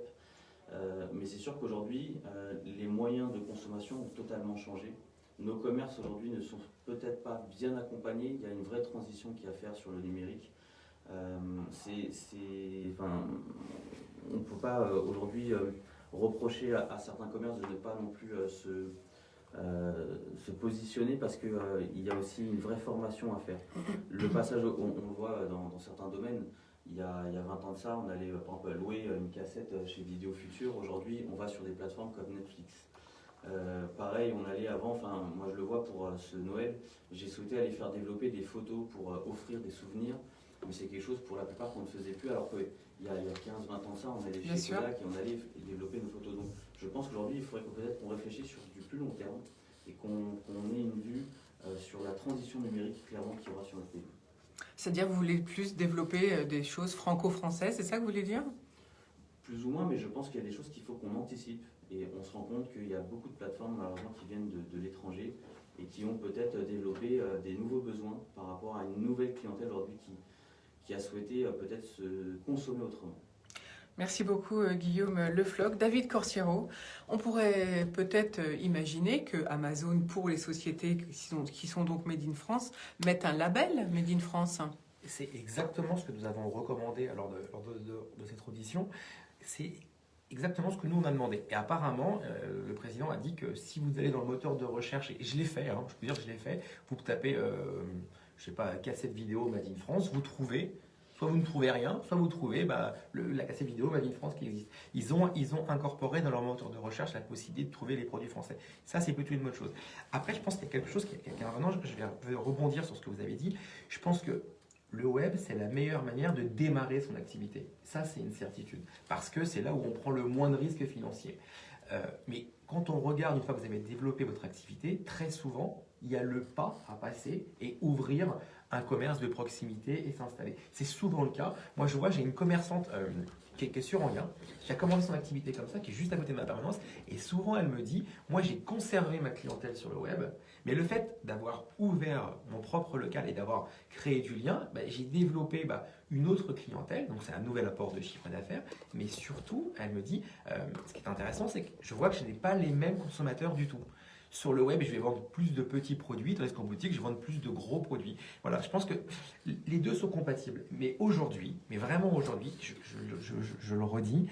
Speaker 4: Mais c'est sûr qu'aujourd'hui, les moyens de consommation ont totalement changé. Nos commerces aujourd'hui ne sont peut-être pas bien accompagnés. Il y a une vraie transition qui est à faire sur le numérique. On ne peut pas aujourd'hui reprocher à certains commerces de ne pas non plus se positionner parce qu'il y a aussi une vraie formation à faire. Le passage, on le voit dans certains domaines. Il y a 20 ans de ça, on allait par exemple louer une cassette chez Vidéo Futur. Aujourd'hui, on va sur des plateformes comme Netflix. Pareil, on allait avant, moi je le vois pour ce Noël, j'ai souhaité aller faire développer des photos pour offrir des souvenirs, mais c'est quelque chose pour la plupart qu'on ne faisait plus, alors qu'il y a 15-20 ans de ça, on allait chez Kodak et on allait développer nos photos. Donc je pense qu'aujourd'hui, il faudrait peut-être qu'on réfléchisse sur du plus long terme et qu'on ait une vue sur la transition numérique clairement qui aura sur notre pays.
Speaker 1: C'est-à-dire que vous voulez plus développer des choses franco-françaises, c'est ça que vous voulez dire?
Speaker 4: Plus ou moins, mais je pense qu'il y a des choses qu'il faut qu'on anticipe. Et on se rend compte qu'il y a beaucoup de plateformes malheureusement qui viennent de l'étranger et qui ont peut-être développé des nouveaux besoins par rapport à une nouvelle clientèle aujourd'hui qui a souhaité peut-être se consommer autrement.
Speaker 1: Merci beaucoup Guillaume Lefloc. David Corsiero, on pourrait peut-être imaginer que Amazon, pour les sociétés qui sont donc Made in France, mette un label Made in France.
Speaker 2: C'est exactement ce que nous avons recommandé lors de cette audition. C'est exactement ce que nous on a demandé. Et apparemment, le président a dit que si vous allez dans le moteur de recherche, et je l'ai fait, je peux dire que je l'ai fait, vous tapez, je sais pas, cassette vidéo Made in France, vous trouvez, soit vous ne trouvez rien, soit vous trouvez la cassette vidéo Made in France qui existe. Ils ont incorporé dans leur moteur de recherche la possibilité de trouver les produits français. Ça, c'est plutôt une bonne chose. Après, je pense qu'il y a quelque chose qui est vraiment, je vais rebondir sur ce que vous avez dit. Je pense que le web, c'est la meilleure manière de démarrer son activité. Ça, c'est une certitude. Parce que c'est là où on prend le moins de risques financiers. Mais quand on regarde, une fois que vous avez développé votre activité, très souvent, il y a le pas à passer et ouvrir un commerce de proximité et s'installer. C'est souvent le cas. Moi, je vois, j'ai une commerçante qui est sur Enghien, qui a commencé son activité comme ça, qui est juste à côté de ma permanence. Et souvent, elle me dit, moi, j'ai conservé ma clientèle sur le web, mais le fait d'avoir ouvert mon propre local et d'avoir créé du lien, j'ai développé une autre clientèle. Donc, c'est un nouvel apport de chiffre d'affaires. Mais surtout, elle me dit, ce qui est intéressant, c'est que je vois que je n'ai pas les mêmes consommateurs du tout. Sur le web, je vais vendre plus de petits produits, tandis qu'en boutique, je vais vendre plus de gros produits. Voilà, je pense que les deux sont compatibles. Mais aujourd'hui, mais vraiment aujourd'hui, je le redis,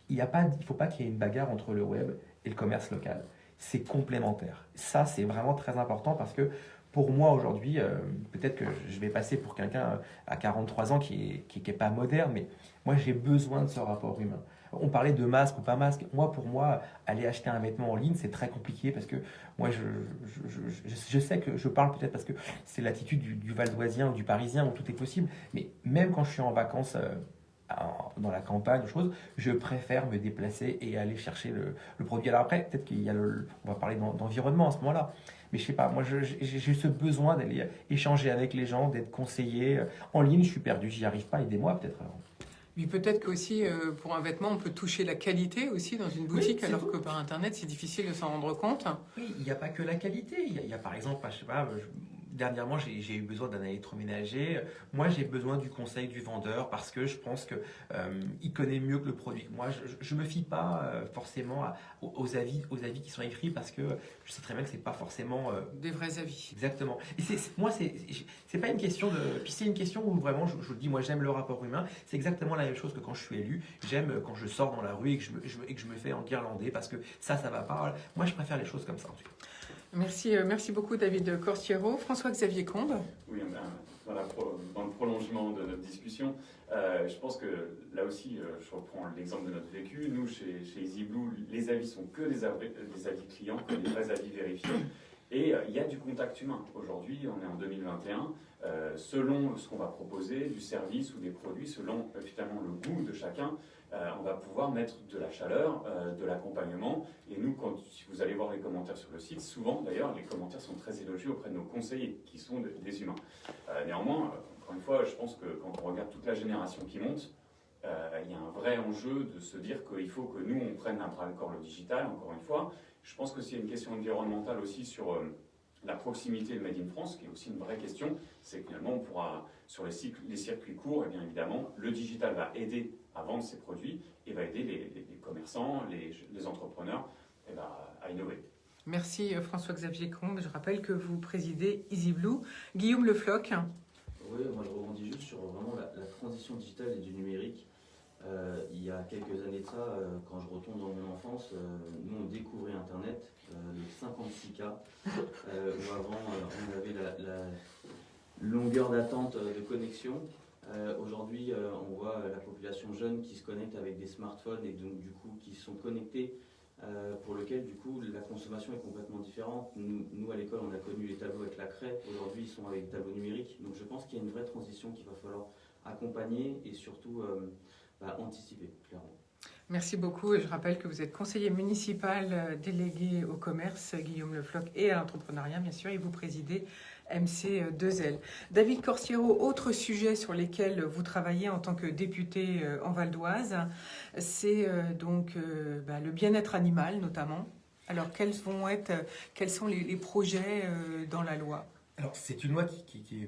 Speaker 2: il ne faut pas qu'il y ait une bagarre entre le web et le commerce local. C'est complémentaire. Ça, c'est vraiment très important parce que pour moi aujourd'hui, peut-être que je vais passer pour quelqu'un à 43 ans qui est pas moderne, mais moi j'ai besoin de ce rapport humain. On parlait de masque ou pas masque. Pour moi, aller acheter un vêtement en ligne, c'est très compliqué parce que moi, je sais que je parle peut-être parce que c'est l'attitude du Valdoisien ou du Parisien où tout est possible. Mais même quand je suis en vacances dans la campagne, je préfère me déplacer et aller chercher le produit. Alors après, peut-être qu'il y a on va parler d'environnement à ce moment-là. Mais je sais pas, moi j'ai ce besoin d'aller échanger avec les gens, d'être conseillé. En ligne, je suis perdu, j'y arrive pas, aidez-moi peut-être.
Speaker 1: Mais peut-être qu'aussi, pour un vêtement, on peut toucher la qualité aussi dans une boutique,
Speaker 2: oui,
Speaker 1: alors que par Internet, c'est difficile de s'en rendre compte.
Speaker 2: Oui, il n'y a pas que la qualité. Il y a par exemple, je sais pas, dernièrement, j'ai eu besoin d'un électroménager. Moi, j'ai besoin du conseil du vendeur parce que je pense qu'il connaît mieux que le produit. Moi, je ne me fie pas forcément aux avis qui sont écrits parce que je sais très bien que ce n'est pas forcément...
Speaker 1: des vrais avis.
Speaker 2: Exactement. Et moi, c'est pas une question de... Puis c'est une question où vraiment, je vous dis, moi, j'aime le rapport humain. C'est exactement la même chose que quand je suis élu. J'aime quand je sors dans la rue et que je me fais enguirlander parce que ça va pas. Moi, je préfère les choses comme ça, en tout cas.
Speaker 1: Merci beaucoup David Corsiero. François-Xavier Combe.
Speaker 3: Oui, dans le prolongement de notre discussion, je pense que là aussi, je reprends l'exemple de notre vécu. Nous, chez EasyBlue, les avis sont que des avis clients, que des vrais avis vérifiés. Et il y a du contact humain. Aujourd'hui, on est en 2021. Selon ce qu'on va proposer, du service ou des produits, selon finalement le goût de chacun, on va pouvoir mettre de la chaleur, de l'accompagnement. Et nous, si vous allez voir les commentaires sur le site, souvent d'ailleurs, les commentaires sont très élogieux auprès de nos conseillers, qui sont des humains. Néanmoins, encore une fois, je pense que quand on regarde toute la génération qui monte, il y a un vrai enjeu de se dire qu'il faut que nous, on prenne à bras-le-corps le digital, encore une fois. Je pense que c'est une question environnementale aussi sur la proximité de Made in France, qui est aussi une vraie question. C'est que finalement, on pourra, sur les circuits courts, et bien évidemment, le digital va aider à vendre ses produits et va aider les commerçants, les entrepreneurs à innover.
Speaker 1: Merci François-Xavier Combe. Je rappelle que vous présidez EasyBlue. Guillaume Le Floch.
Speaker 4: Oui, moi je rebondis juste sur vraiment la transition digitale et du numérique. Il y a quelques années de ça, quand je retourne dans mon enfance, nous on découvrait Internet, le 56K, où avant on avait la longueur d'attente de connexion. Aujourd'hui, on voit la population jeune qui se connecte avec des smartphones et donc du coup qui sont connectés, pour lequel du coup la consommation est complètement différente. Nous à l'école on a connu les tableaux avec la craie, aujourd'hui ils sont avec des tableaux numériques. Donc je pense qu'il y a une vraie transition qu'il va falloir accompagner et surtout anticiper, clairement.
Speaker 1: Merci beaucoup. Et je rappelle que vous êtes conseiller municipal délégué au commerce, Guillaume Le Floch, et à l'entrepreneuriat, bien sûr, et vous présidez MC2L. David Corsiero, autre sujet sur lesquels vous travaillez en tant que député en Val d'Oise, c'est donc le bien-être animal, notamment. Alors, quels sont les projets dans la loi?
Speaker 2: Alors, c'est une loi qui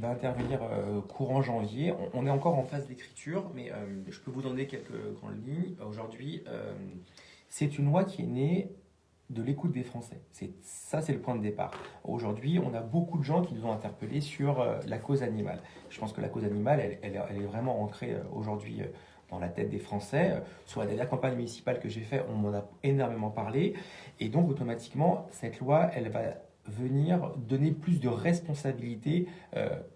Speaker 2: va intervenir courant janvier. On est encore en phase d'écriture, mais je peux vous donner quelques grandes lignes. Aujourd'hui, c'est une loi qui est née de l'écoute des Français. C'est le point de départ. Aujourd'hui, on a beaucoup de gens qui nous ont interpellés sur la cause animale. Je pense que la cause animale, elle est vraiment ancrée aujourd'hui dans la tête des Français. Sur la dernière campagne municipale que j'ai faite, on m'en a énormément parlé. Et donc, automatiquement, cette loi, elle va venir donner plus de responsabilité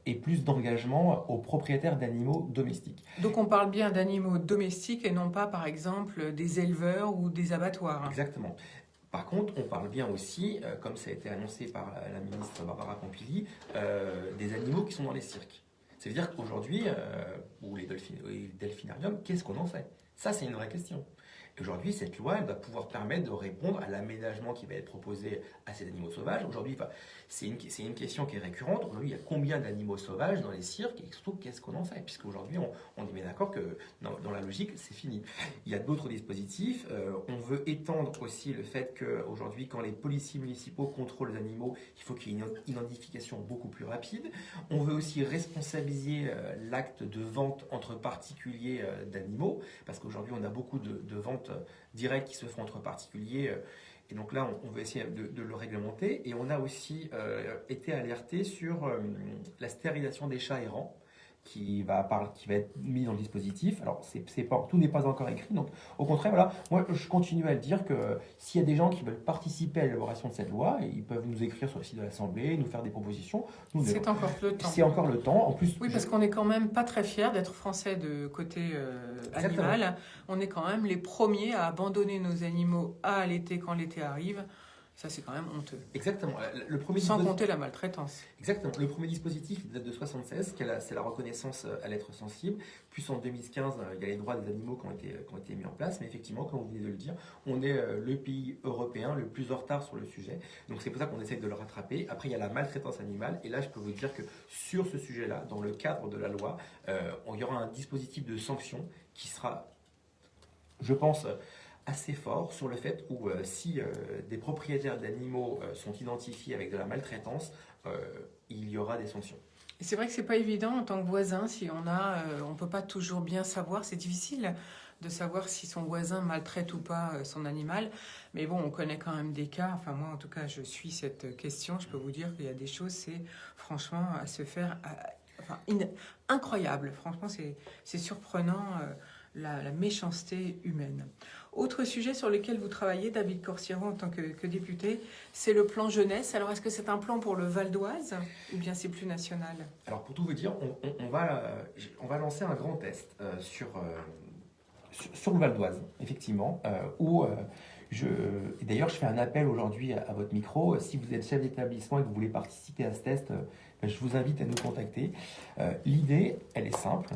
Speaker 2: et plus d'engagement aux propriétaires d'animaux domestiques.
Speaker 1: Donc on parle bien d'animaux domestiques et non pas, par exemple, des éleveurs ou des abattoirs.
Speaker 2: Exactement. Par contre, on parle bien aussi, comme ça a été annoncé par la ministre Barbara Pompili, des animaux qui sont dans les cirques. C'est-à-dire qu'aujourd'hui, ou les delphinariums, qu'est-ce qu'on en fait? Ça, c'est une vraie question. Aujourd'hui, cette loi, elle va pouvoir permettre de répondre à l'aménagement qui va être proposé à ces animaux sauvages. Aujourd'hui, c'est une question qui est récurrente. Aujourd'hui, il y a combien d'animaux sauvages dans les cirques et surtout, qu'est-ce qu'on en fait? Puisqu'aujourd'hui, on est bien d'accord que dans la logique, c'est fini. Il y a d'autres dispositifs. On veut étendre aussi le fait qu'aujourd'hui, quand les policiers municipaux contrôlent les animaux, il faut qu'il y ait une identification beaucoup plus rapide. On veut aussi responsabiliser l'acte de vente entre particuliers d'animaux, parce qu'aujourd'hui, on a beaucoup de ventes directes qui se font entre particuliers. Et donc là, on veut essayer de le réglementer. Et on a aussi été alerté sur la stérilisation des chats errants qui va être mis dans le dispositif. Alors, tout n'est pas encore écrit. Donc, au contraire, voilà, moi, je continue à le dire que s'il y a des gens qui veulent participer à l'élaboration de cette loi, ils peuvent nous écrire sur le site de l'Assemblée, nous faire des propositions.
Speaker 1: C'est encore le temps.
Speaker 2: C'est encore le temps. En plus,
Speaker 1: oui, parce qu'on n'est quand même pas très fiers d'être français de côté animal. On est quand même les premiers à abandonner nos animaux à l'été quand l'été arrive. Ça, c'est quand même honteux.
Speaker 2: Exactement.
Speaker 1: Sans compter la maltraitance.
Speaker 2: Exactement. Le premier dispositif date de 1976, c'est la reconnaissance à l'être sensible. Puis en 2015, il y a les droits des animaux qui ont été mis en place. Mais effectivement, comme vous venez de le dire, on est le pays européen le plus en retard sur le sujet. Donc c'est pour ça qu'on essaie de le rattraper. Après, il y a la maltraitance animale. Et là, je peux vous dire que sur ce sujet-là, dans le cadre de la loi, il y aura un dispositif de sanction qui sera, je pense, assez fort sur le fait où si des propriétaires d'animaux sont identifiés avec de la maltraitance, il y aura des sanctions.
Speaker 1: Et c'est vrai que c'est pas évident en tant que voisin, si on peut pas toujours bien savoir, c'est difficile de savoir si son voisin maltraite ou pas son animal. Mais bon, on connaît quand même des cas, enfin moi en tout cas je suis cette question, je peux vous dire qu'il y a des choses, c'est franchement à se faire incroyable. Franchement c'est surprenant la méchanceté humaine. Autre sujet sur lequel vous travaillez, David Corsiero, en tant que député, c'est le plan jeunesse. Alors, est-ce que c'est un plan pour le Val d'Oise ou bien c'est plus national?
Speaker 2: Alors pour tout vous dire, on va lancer un grand test sur le Val d'Oise, effectivement, et d'ailleurs je fais un appel aujourd'hui à votre micro. Si vous êtes chef d'établissement et que vous voulez participer à ce test, je vous invite à nous contacter. L'idée, elle est simple.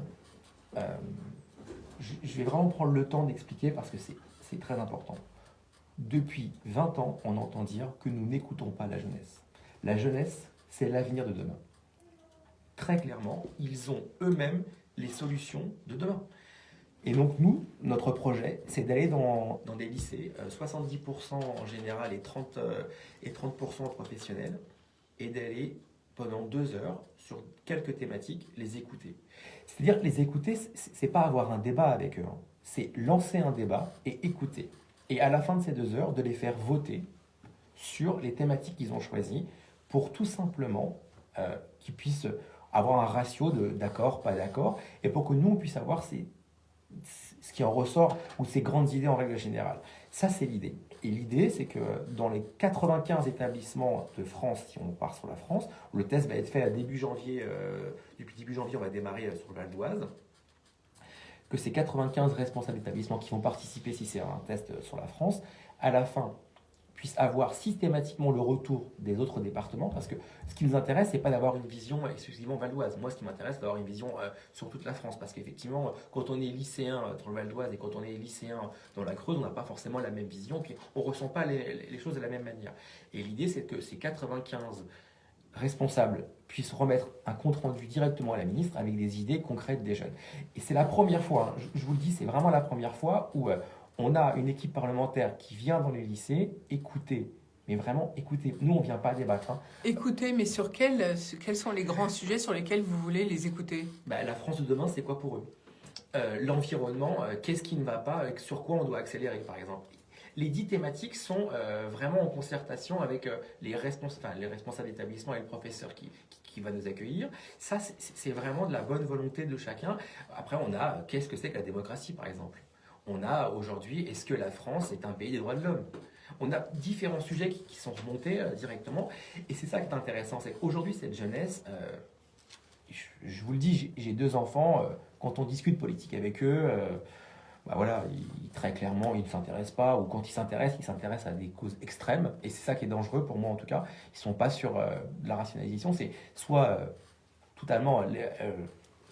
Speaker 2: Je vais vraiment prendre le temps d'expliquer parce que c'est très important. Depuis 20 ans, on entend dire que nous n'écoutons pas la jeunesse. La jeunesse, c'est l'avenir de demain. Très clairement, ils ont eux-mêmes les solutions de demain. Et donc nous, notre projet, c'est d'aller dans des lycées, 70% en général et 30% professionnels, et d'aller pendant 2 heures sur quelques thématiques, les écouter. C'est-à-dire que les écouter, c'est pas avoir un débat avec eux, hein. C'est lancer un débat et écouter. Et à la fin de ces 2 heures, de les faire voter sur les thématiques qu'ils ont choisies pour tout simplement qu'ils puissent avoir un ratio de d'accord, pas d'accord, et pour que nous, on puisse avoir ce qui en ressort ou ces grandes idées en règle générale. Ça, c'est l'idée. Et l'idée, c'est que dans les 95 établissements de France, si on part sur la France, où le test va être fait à début janvier, depuis début janvier, on va démarrer sur le Val d'Oise, que ces 95 responsables d'établissements qui vont participer, si c'est un test sur la France, à la fin, puissent avoir systématiquement le retour des autres départements, parce que ce qui nous intéresse, c'est pas d'avoir une vision exclusivement valdoise. Moi, ce qui m'intéresse, c'est d'avoir une vision sur toute la France, parce qu'effectivement, quand on est lycéen dans le Val d'Oise et quand on est lycéen dans la Creuse, on n'a pas forcément la même vision, puis on ressent pas les choses de la même manière. Et l'idée, c'est que ces 95 responsables puissent remettre un compte-rendu directement à la ministre avec des idées concrètes des jeunes. Et c'est la première fois, hein, je vous le dis, c'est vraiment la première fois où on a une équipe parlementaire qui vient dans les lycées écouter, mais vraiment écouter. Nous, on ne vient pas débattre. Hein.
Speaker 1: Écoutez, mais sur quels sont les grands sujets sur lesquels vous voulez les écouter?
Speaker 2: La France de demain, c'est quoi pour eux? L'environnement, qu'est-ce qui ne va pas, sur quoi on doit accélérer, par exemple? Les 10 thématiques sont vraiment en concertation avec les responsables d'établissement et le professeur qui va nous accueillir. Ça, c'est vraiment de la bonne volonté de chacun. Après, on a qu'est-ce que c'est que la démocratie, par exemple. On a aujourd'hui, est-ce que la France est un pays des droits de l'homme? On a différents sujets qui sont remontés directement. Et c'est ça qui est intéressant, c'est qu'aujourd'hui, cette jeunesse, je vous le dis, j'ai 2 enfants, quand on discute politique avec eux, voilà, très clairement, ils ne s'intéressent pas, ou quand ils s'intéressent à des causes extrêmes, et c'est ça qui est dangereux pour moi en tout cas. Ils ne sont pas sur de la rationalisation, c'est soit totalement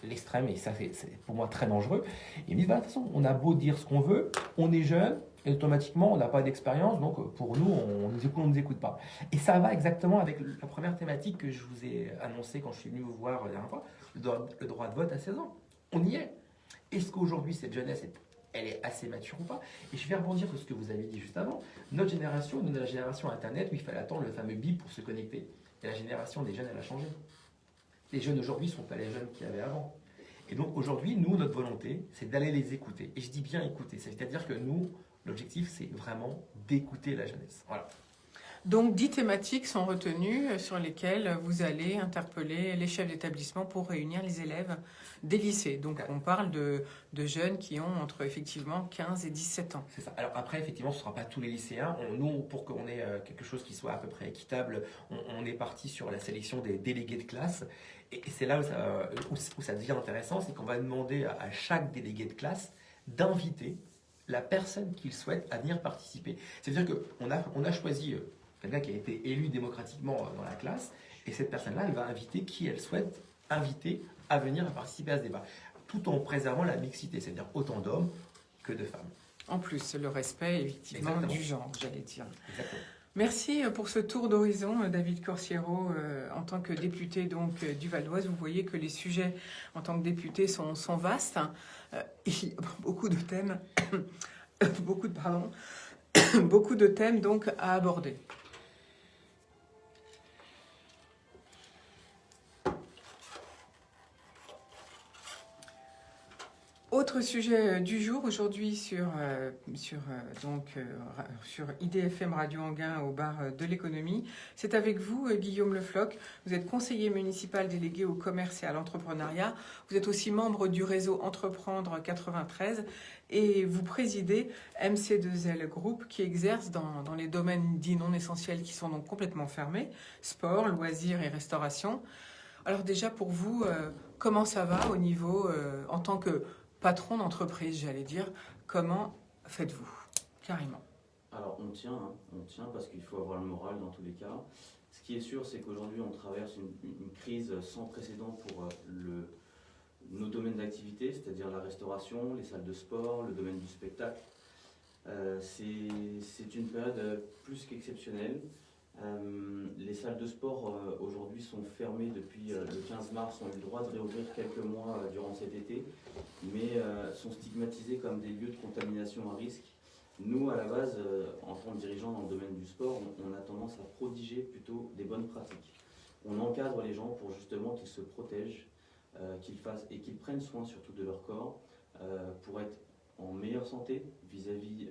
Speaker 2: l'extrême, et ça c'est pour moi très dangereux. Et ils me disent, de toute façon, on a beau dire ce qu'on veut, on est jeune, et automatiquement on n'a pas d'expérience, donc pour nous, on ne nous écoute pas. Et ça va exactement avec la première thématique que je vous ai annoncée quand je suis venu vous voir la dernière fois, le droit de vote à 16 ans. On y est. Est-ce qu'aujourd'hui cette jeunesse elle est assez mature ou pas? Et je vais rebondir sur ce que vous avez dit juste avant. Notre génération, nous, la génération Internet, où il fallait attendre le fameux bip pour se connecter. Et la génération des jeunes, elle a changé. Les jeunes aujourd'hui ne sont pas les jeunes qu'il y avait avant. Et donc aujourd'hui, nous, notre volonté, c'est d'aller les écouter. Et je dis bien écouter. C'est-à-dire que nous, l'objectif, c'est vraiment d'écouter la jeunesse. Voilà.
Speaker 1: Donc 10 thématiques sont retenues sur lesquelles vous allez interpeller les chefs d'établissement pour réunir les élèves des lycées. Donc on parle de jeunes qui ont entre effectivement 15 et 17 ans.
Speaker 2: C'est ça. Alors après, effectivement, ce ne sera pas tous les lycéens. Nous, pour qu'on ait quelque chose qui soit à peu près équitable, on est parti sur la sélection des délégués de classe. Et c'est là où ça devient intéressant, c'est qu'on va demander à chaque délégué de classe d'inviter la personne qu'il souhaite à venir participer. C'est-à-dire qu'on a choisi quelqu'un qui a été élu démocratiquement dans la classe, et cette personne-là, elle va inviter qui elle souhaite inviter à venir à participer à ce débat, tout en préservant la mixité, c'est-à-dire autant d'hommes que de femmes.
Speaker 1: En plus, le respect, effectivement,
Speaker 2: Exactement.
Speaker 1: du genre, j'allais dire.
Speaker 2: Exactement.
Speaker 1: Merci pour ce tour d'horizon, David Corsiero, en tant que député donc, du Val d'Oise. Vous voyez que les sujets en tant que député sont vastes. Il y a beaucoup de thèmes, beaucoup de thèmes donc à aborder. Autre sujet du jour aujourd'hui sur IDFM Radio Anguin au bar de l'économie. C'est avec vous, Guillaume Lefloc. Vous êtes conseiller municipal délégué au commerce et à l'entrepreneuriat. Vous êtes aussi membre du réseau Entreprendre 93 et vous présidez MC2L Group qui exerce dans les domaines dits non essentiels qui sont donc complètement fermés, sport, loisirs et restauration. Alors déjà pour vous, comment ça va au niveau, en tant que patron d'entreprise, j'allais dire, comment faites-vous, carrément?
Speaker 4: Alors on tient parce qu'il faut avoir le moral dans tous les cas. Ce qui est sûr, c'est qu'aujourd'hui on traverse une crise sans précédent pour nos domaines d'activité, c'est-à-dire la restauration, les salles de sport, le domaine du spectacle. C'est une période plus qu'exceptionnelle. Les salles de sport aujourd'hui sont fermées depuis le 15 mars, ont eu le droit de réouvrir quelques mois durant cet été, mais sont stigmatisées comme des lieux de contamination à risque. Nous, à la base, en tant que dirigeants dans le domaine du sport, on a tendance à prodiger plutôt des bonnes pratiques. On encadre les gens pour justement qu'ils se protègent, qu'ils prennent soin surtout de leur corps pour être en meilleure santé vis-à-vis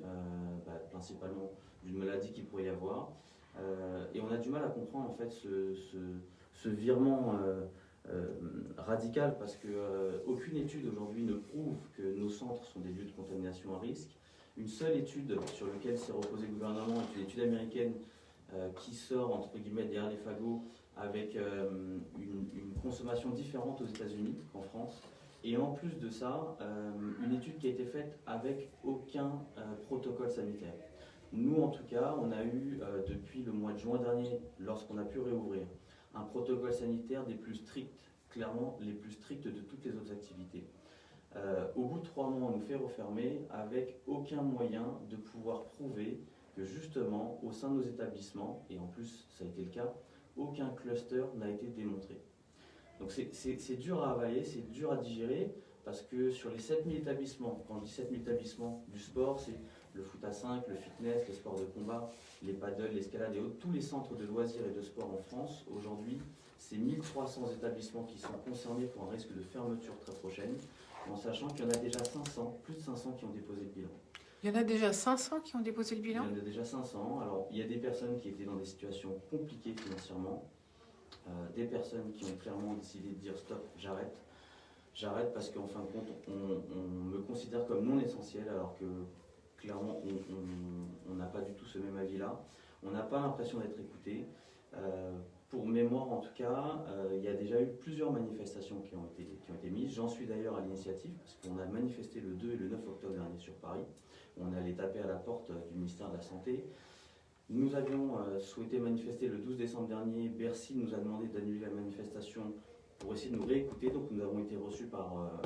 Speaker 4: principalement d'une maladie qu'il pourrait y avoir. Et on a du mal à comprendre en fait ce virement radical parce que aucune étude aujourd'hui ne prouve que nos centres sont des lieux de contamination à risque. Une seule étude sur laquelle s'est reposé le gouvernement est une étude américaine qui sort entre guillemets derrière les fagots avec une consommation différente aux États-Unis qu'en France. Et en plus de ça, une étude qui a été faite avec aucun protocole sanitaire. Nous, en tout cas, on a eu, depuis le mois de juin dernier, lorsqu'on a pu réouvrir, un protocole sanitaire des plus stricts, clairement les plus stricts de toutes les autres activités. Au bout de 3 mois, on nous fait refermer avec aucun moyen de pouvoir prouver que justement, au sein de nos établissements, et en plus ça a été le cas, aucun cluster n'a été démontré. Donc c'est dur à avaler, c'est dur à digérer, parce que sur les 7000 établissements, quand je dis 7000 établissements du sport, c'est le foot à 5, le fitness, les sports de combat, les paddles, l'escalade et autres, tous les centres de loisirs et de sport en France, aujourd'hui, c'est 1300 établissements qui sont concernés pour un risque de fermeture très prochaine, en sachant qu'il y en a déjà 500, plus de 500 qui ont déposé le bilan.
Speaker 1: Il y en a déjà 500 qui ont déposé le bilan?
Speaker 4: Il y en a déjà 500. Alors, il y a des personnes qui étaient dans des situations compliquées financièrement, des personnes qui ont clairement décidé de dire stop, j'arrête. J'arrête parce qu'en fin de compte, on me considère comme non essentiel, alors que clairement, on n'a pas du tout ce même avis-là. On n'a pas l'impression d'être écouté. Pour mémoire, en tout cas, il y a déjà eu plusieurs manifestations qui ont été mises. J'en suis d'ailleurs à l'initiative, parce qu'on a manifesté le 2 et le 9 octobre dernier sur Paris. On allait taper à la porte du ministère de la Santé. Nous avions souhaité manifester le 12 décembre dernier. Bercy nous a demandé d'annuler la manifestation pour essayer de nous réécouter. Donc nous avons été reçus par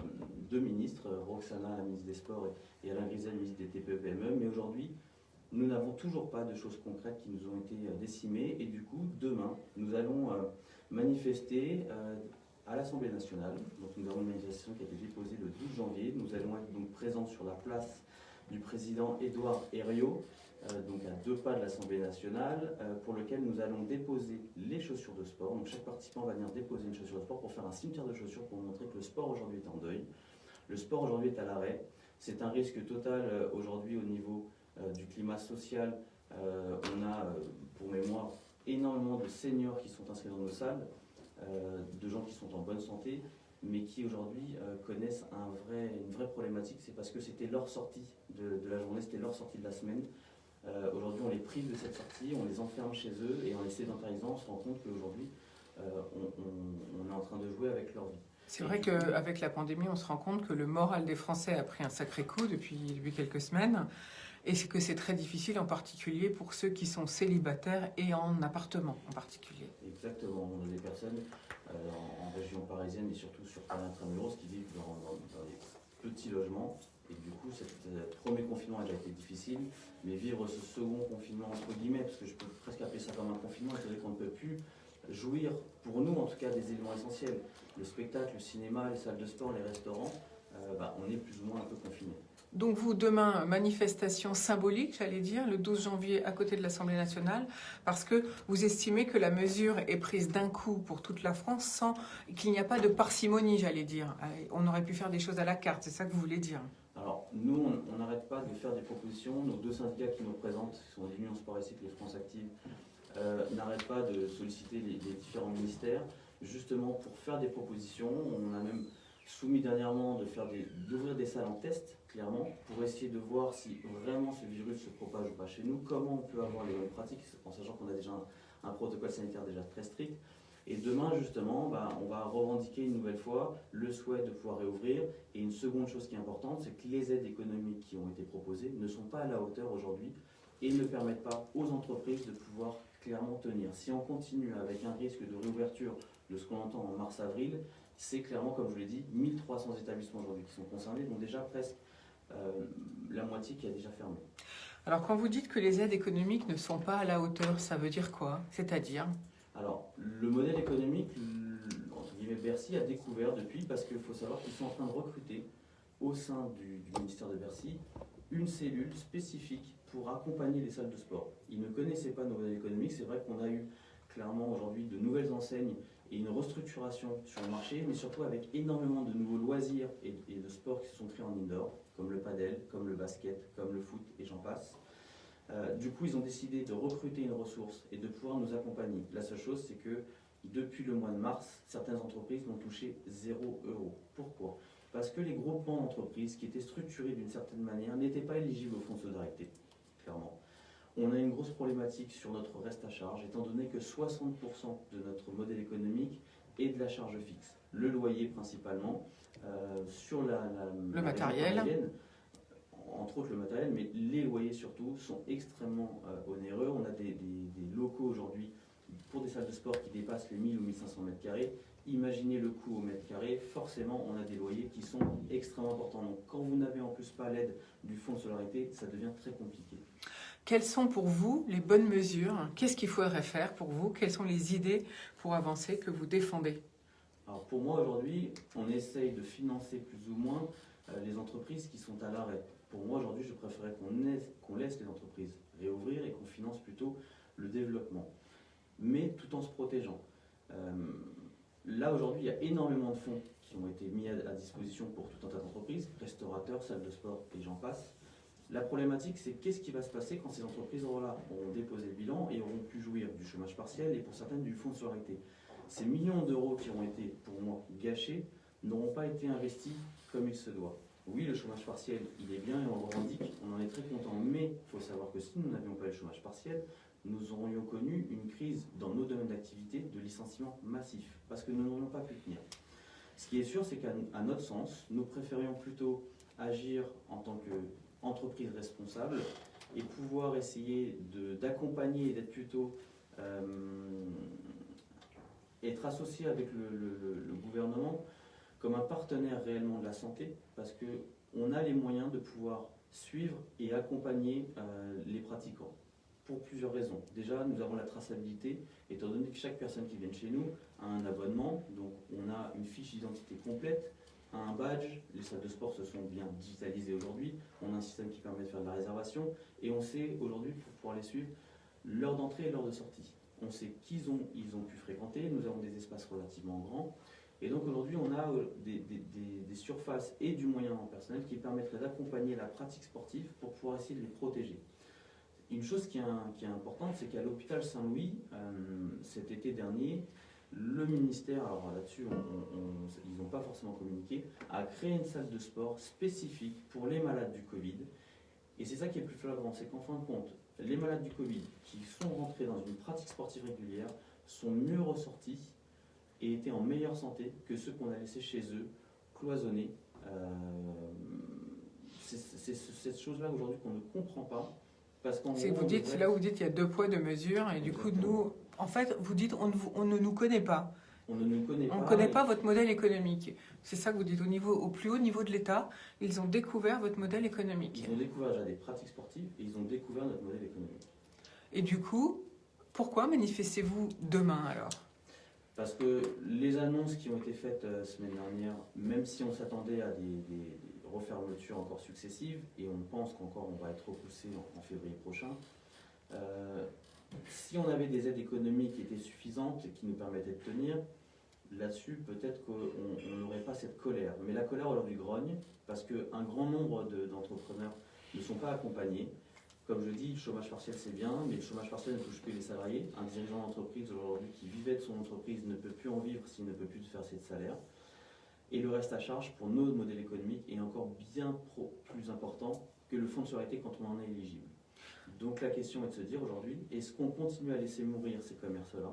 Speaker 4: 2 ministres, Roxana, la ministre des Sports, et Alain Griset, le ministre des TPE-PME. Mais aujourd'hui, nous n'avons toujours pas de choses concrètes qui nous ont été décimées. Et du coup, demain, nous allons manifester à l'Assemblée nationale. Donc nous avons une manifestation qui a été déposée le 12 janvier. Nous allons être donc présents sur la place du président Édouard Herriot, donc à 2 pas de l'Assemblée nationale, pour lequel nous allons déposer les chaussures de sport. Donc chaque participant va venir déposer une chaussure de sport pour faire un cimetière de chaussures pour montrer que le sport aujourd'hui est en deuil. Le sport aujourd'hui est à l'arrêt. C'est un risque total aujourd'hui au niveau du climat social. On a, pour mémoire, énormément de seniors qui sont inscrits dans nos salles, de gens qui sont en bonne santé, mais qui aujourd'hui connaissent une vraie problématique. C'est parce que c'était leur sortie de la journée, c'était leur sortie de la semaine. Aujourd'hui, on les prive de cette sortie, on les enferme chez eux, et en les sédentarisant, on se rend compte qu'aujourd'hui, on est en train de jouer avec leur vie.
Speaker 1: C'est vrai qu'avec la pandémie, on se rend compte que le moral des Français a pris un sacré coup depuis quelques semaines, et c'est que c'est très difficile, en particulier pour ceux qui sont célibataires et en appartement en particulier.
Speaker 4: Exactement, on a des personnes en région parisienne et surtout sur Paris intramuros qui vivent dans des petits logements. Et du coup, ce premier confinement a déjà été difficile, mais vivre ce second confinement, entre guillemets, parce que je peux presque appeler ça comme un confinement, c'est-à-dire qu'on ne peut plus jouir, pour nous en tout cas, des éléments essentiels. Le spectacle, le cinéma, les salles de sport, les restaurants, on est plus ou moins un peu confinés.
Speaker 1: Donc vous, demain, manifestation symbolique, j'allais dire, le 12 janvier à côté de l'Assemblée nationale, parce que vous estimez que la mesure est prise d'un coup pour toute la France sans qu'il n'y a pas de parcimonie, j'allais dire. On aurait pu faire des choses à la carte, c'est ça que vous voulez dire?
Speaker 4: Alors, nous, on n'arrête pas de faire des propositions. Nos deux syndicats qui nous représentent, qui sont l'Union Sport et Cycle et France Active, n'arrêtent pas de solliciter les différents ministères, justement pour faire des propositions. On a même soumis dernièrement d'ouvrir des salles en test, clairement, pour essayer de voir si vraiment ce virus se propage ou pas chez nous, comment on peut avoir les bonnes pratiques, en sachant qu'on a déjà un protocole sanitaire déjà très strict. Et demain, justement, on va revendiquer une nouvelle fois le souhait de pouvoir réouvrir. Et une seconde chose qui est importante, c'est que les aides économiques qui ont été proposées ne sont pas à la hauteur aujourd'hui et ne permettent pas aux entreprises de pouvoir clairement tenir. Si on continue avec un risque de réouverture de ce qu'on entend en mars-avril, c'est clairement, comme je vous l'ai dit, 1300 établissements aujourd'hui qui sont concernés, donc déjà presque la moitié qui a déjà fermé.
Speaker 1: Alors quand vous dites que les aides économiques ne sont pas à la hauteur, ça veut dire quoi? C'est-à-dire?
Speaker 4: Alors, le modèle économique, entre guillemets, Bercy a découvert depuis, parce qu'il faut savoir qu'ils sont en train de recruter au sein du ministère de Bercy une cellule spécifique pour accompagner les salles de sport. Ils ne connaissaient pas nos modèles économiques. C'est vrai qu'on a eu clairement aujourd'hui de nouvelles enseignes et une restructuration sur le marché, mais surtout avec énormément de nouveaux loisirs et de sports qui se sont créés en indoor, comme le padel, comme le basket, comme le foot et j'en passe. Du coup, ils ont décidé de recruter une ressource et de pouvoir nous accompagner. La seule chose, c'est que depuis le mois de mars, certaines entreprises n'ont touché 0 €. Pourquoi? Parce que les groupements d'entreprises qui étaient structurés d'une certaine manière n'étaient pas éligibles au fonds de solidarité, clairement. On a une grosse problématique sur notre reste à charge, étant donné que 60% de notre modèle économique est de la charge fixe. Le loyer principalement, sur
Speaker 1: le matériel.
Speaker 4: Entre autres le matériel, mais les loyers surtout sont extrêmement onéreux. On a des locaux aujourd'hui pour des salles de sport qui dépassent les 1000 ou 1500 mètres carrés. Imaginez le coût au mètre carré, forcément on a des loyers qui sont extrêmement importants. Donc quand vous n'avez en plus pas l'aide du fonds de solidarité, ça devient très compliqué.
Speaker 1: Quelles sont pour vous les bonnes mesures? Qu'est-ce qu'il faudrait faire pour vous? Quelles sont les idées pour avancer que vous défendez?
Speaker 4: Alors pour moi aujourd'hui, on essaye de financer plus ou moins les entreprises qui sont à l'arrêt. Pour moi aujourd'hui, je préférerais qu'on laisse les entreprises réouvrir et qu'on finance plutôt le développement, mais tout en se protégeant. Là aujourd'hui, il y a énormément de fonds qui ont été mis à disposition pour tout un tas d'entreprises, restaurateurs, salles de sport et j'en passe. La problématique, c'est qu'est-ce qui va se passer quand ces entreprises auront déposé le bilan et auront pu jouir du chômage partiel et pour certaines du fonds de solidarité. Ces millions d'euros qui ont été, pour moi, gâchés, n'auront pas été investis comme il se doit. Oui, le chômage partiel, il est bien et on le revendique, on en est très content, mais il faut savoir que si nous n'avions pas eu le chômage partiel, nous aurions connu une crise dans nos domaines d'activité de licenciement massif, parce que nous n'aurions pas pu tenir. Ce qui est sûr, c'est qu'à notre sens, nous préférions plutôt agir en tant qu'entreprise responsable et pouvoir essayer d'accompagner et d'être plutôt être associé avec le gouvernement comme un partenaire réellement de la santé, parce qu'on a les moyens de pouvoir suivre et accompagner les pratiquants, pour plusieurs raisons. Déjà, nous avons la traçabilité, étant donné que chaque personne qui vient chez nous a un abonnement, donc on a une fiche d'identité complète, un badge, les salles de sport se sont bien digitalisées aujourd'hui, on a un système qui permet de faire de la réservation, et on sait aujourd'hui, pour pouvoir les suivre, l'heure d'entrée et l'heure de sortie. On sait qu'ils ont pu fréquenter, nous avons des espaces relativement grands, et donc aujourd'hui on a des surfaces et du moyen en personnel qui permettraient d'accompagner la pratique sportive pour pouvoir essayer de les protéger. Une chose qui est importante, c'est qu'à l'hôpital Saint-Louis, cet été dernier, le ministère, alors là-dessus ils n'ont pas forcément communiqué, a créé une salle de sport spécifique pour les malades du Covid. Et c'est ça qui est le plus flagrant, c'est qu'en fin de compte, les malades du Covid qui sont rentrés dans une pratique sportive régulière sont mieux ressortis et étaient en meilleure santé que ceux qu'on a laissés chez eux, cloisonnés. C'est cette chose-là aujourd'hui qu'on ne comprend pas. Parce qu'en
Speaker 1: C'est
Speaker 4: gros,
Speaker 1: vous dites, là où vous dites qu'il y a 2 poids, 2 mesures, et du coup, nous, en fait, vous dites on ne nous connaît pas.
Speaker 4: On ne nous connaît pas.
Speaker 1: On ne connaît pas votre modèle économique. C'est ça que vous dites. Au plus haut niveau de l'État, ils ont découvert votre modèle économique.
Speaker 4: Ils ont découvert déjà des pratiques sportives et ils ont découvert notre modèle économique.
Speaker 1: Et du coup, pourquoi manifestez-vous demain alors?
Speaker 4: Parce que les annonces qui ont été faites semaine dernière, même si on s'attendait à des refermetures encore successives, et on pense qu'encore on va être repoussé en février prochain. Si on avait des aides économiques qui étaient suffisantes et qui nous permettaient de tenir, là-dessus, peut-être qu'on n'aurait pas cette colère. Mais la colère aujourd'hui grogne, parce qu'un grand nombre d'entrepreneurs ne sont pas accompagnés. Comme je dis, le chômage partiel c'est bien, mais le chômage partiel ne touche plus les salariés. Un dirigeant d'entreprise aujourd'hui qui vivait de son entreprise ne peut plus en vivre s'il ne peut plus verser de salaire. Et le reste à charge pour nos modèles économiques est encore bien plus important que le fonds de solidarité quand on en est éligible. Donc la question est de se dire aujourd'hui, est-ce qu'on continue à laisser mourir ces commerces-là?